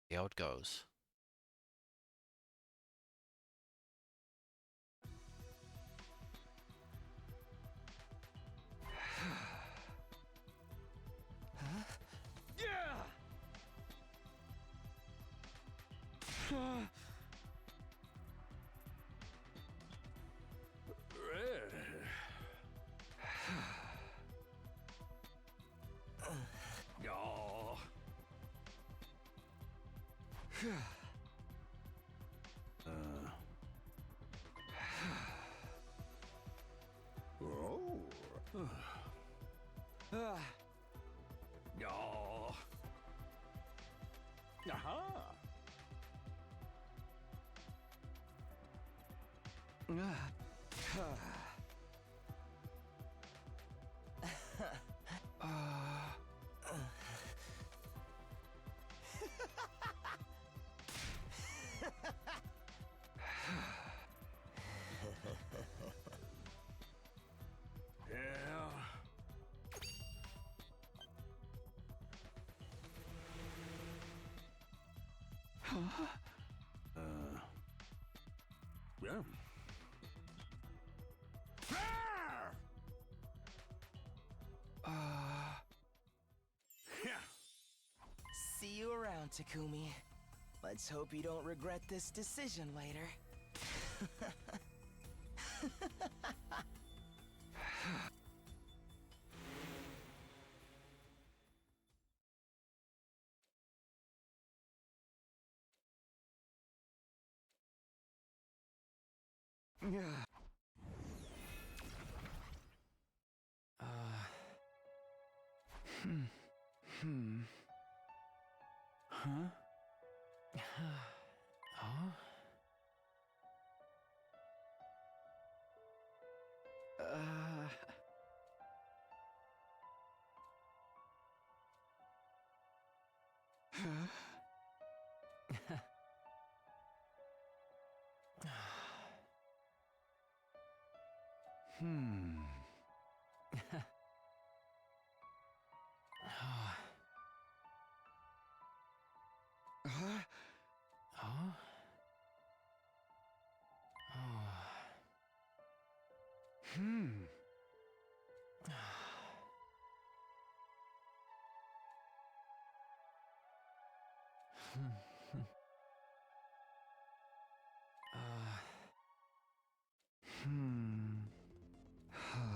see how it goes. Yeah! Oh. Oh. Aha! Ah. Ah. Yeah. Huh? Yeah. Yeah. See you around, Takumi. Let's hope you don't regret this decision later. Yeah. Huh? Huh? Huh? Hmm. Huh? Huh? Hmm. Hmm.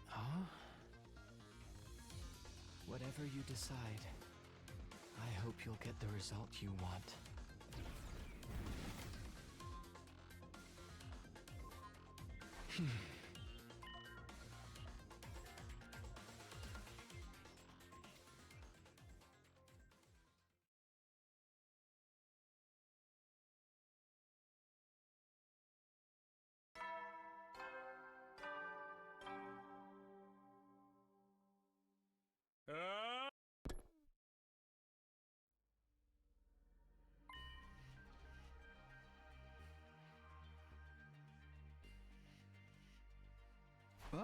Huh? Whatever you decide, I hope you'll get the result you want. Ah. Huh.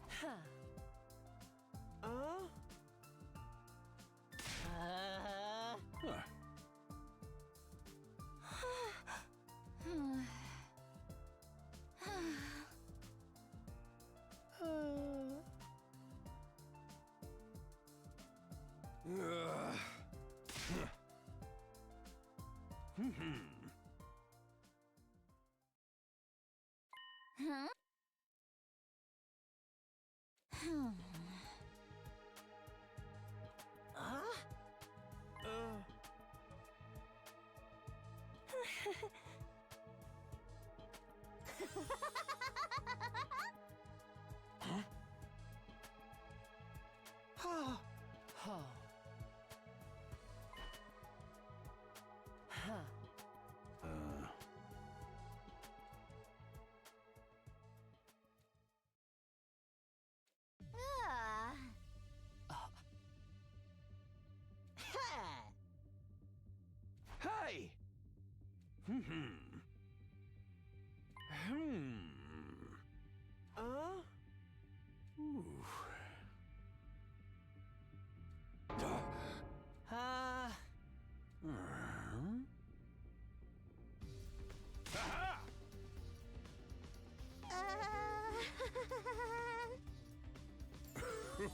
Huh. Ugh. Huh? Huh. Huh. Ah. Ha! Hey! Hmm. Ooh. Ah. Uh-huh. Huh?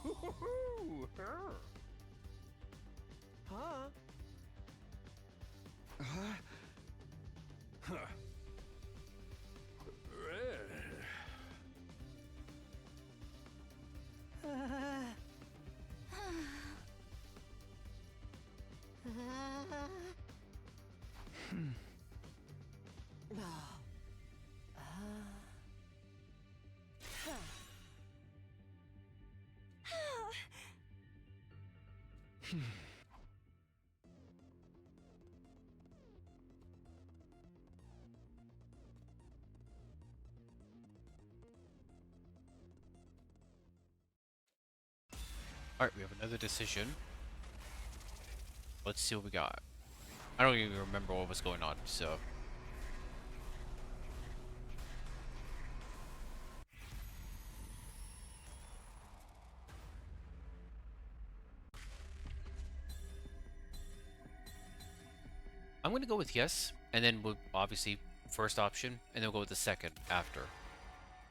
Alright, we have another decision. Let's see what we got. I don't even remember what was going on, so. I'm gonna go with yes, and then we'll obviously first option, and then we'll go with the second after.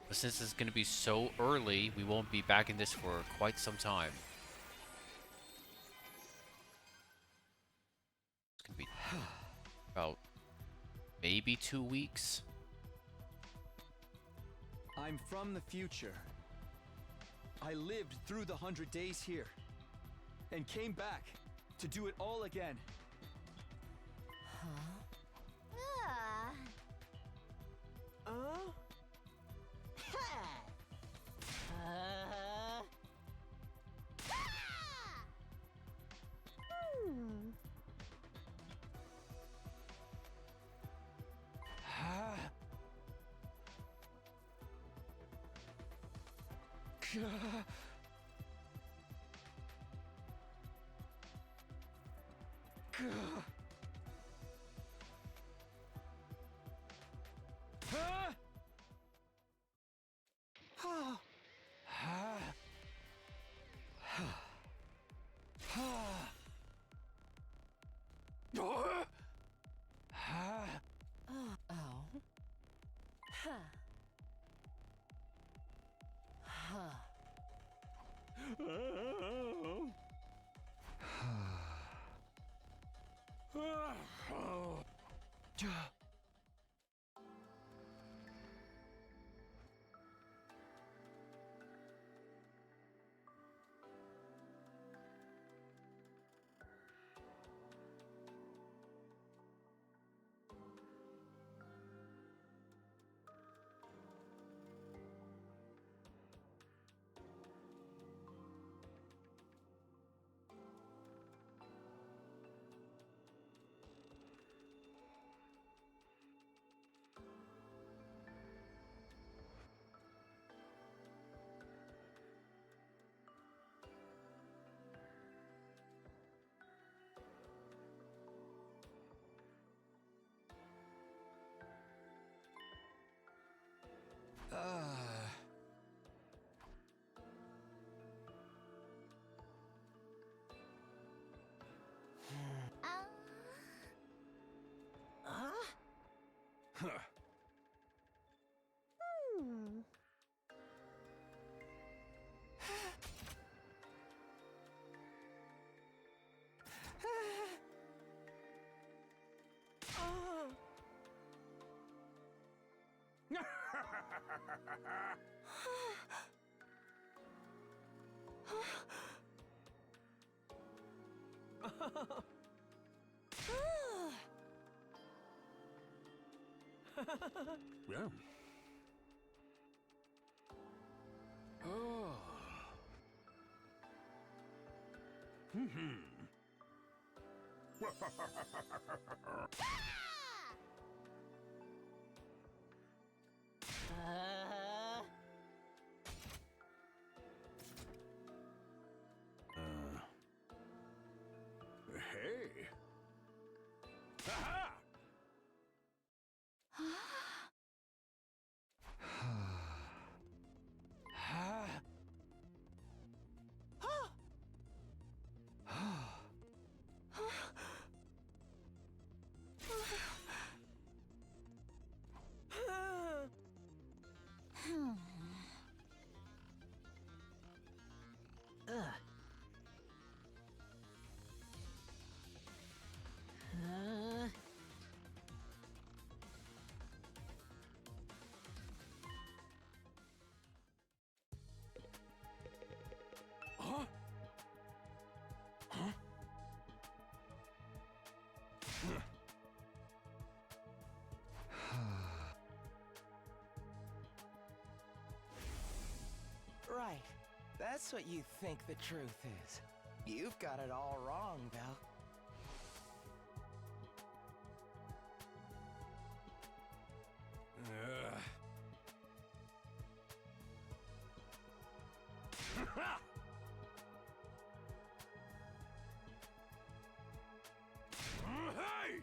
But since it's gonna be so early, we won't be back in this for quite some time. It's gonna be about maybe 2 weeks. I'm from the future. I lived through the 100 days here and came back to do it all again. Ah. Uh? Hmm. Oh. Huh. Huh. Hmm. Yeah. Oh. Hey. Aha! that's what you think the truth is. You've got it all wrong, Belle. Ha! Hey!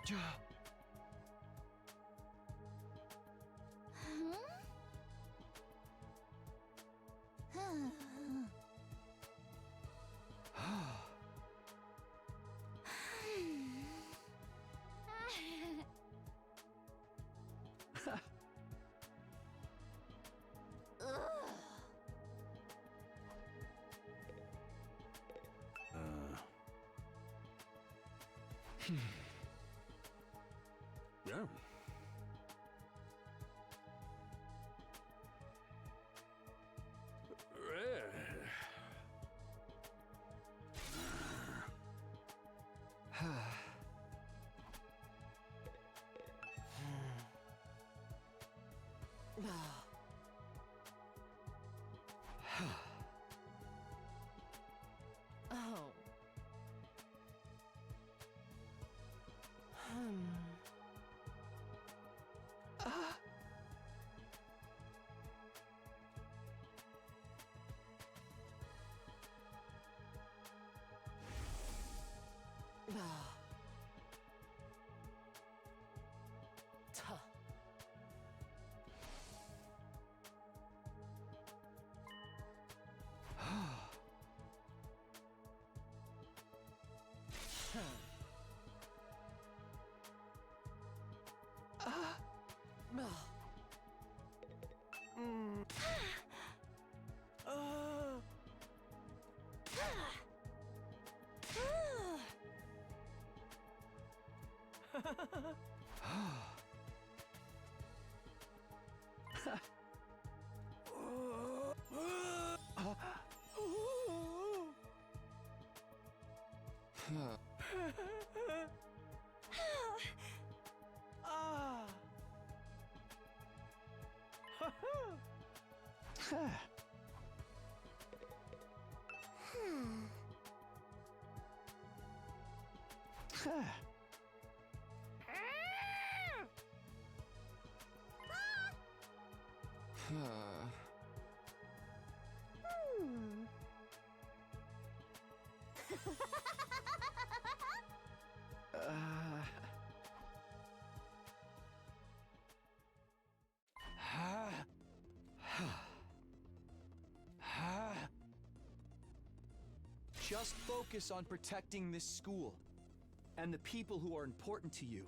Yeah. Oh. Tuh. Just focus on protecting this school and the people who are important to you.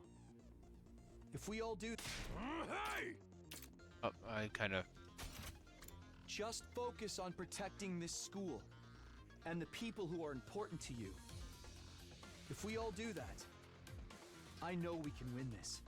If we all do, Hey! Oh, I kind of... just focus on protecting this school and the people who are important to you. If we all do that, I know we can win this.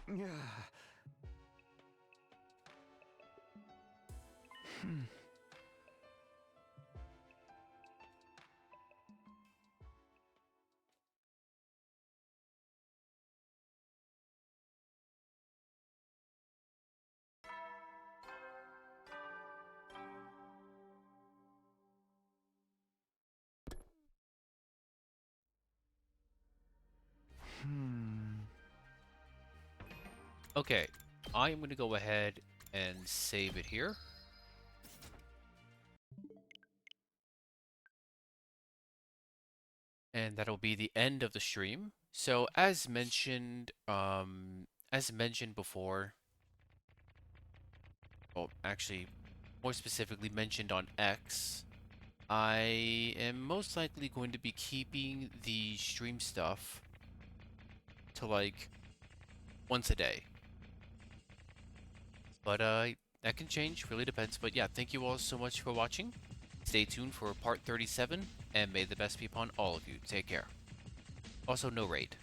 Yeah. Okay, I am going to go ahead and save it here. And that'll be the end of the stream. So as mentioned before, well, actually, more specifically mentioned on X, I am most likely going to be keeping the stream stuff to like once a day. But that can change, really depends. But yeah, thank you all so much for watching. Stay tuned for part 37, and may the best be upon all of you. Take care. Also, no raid.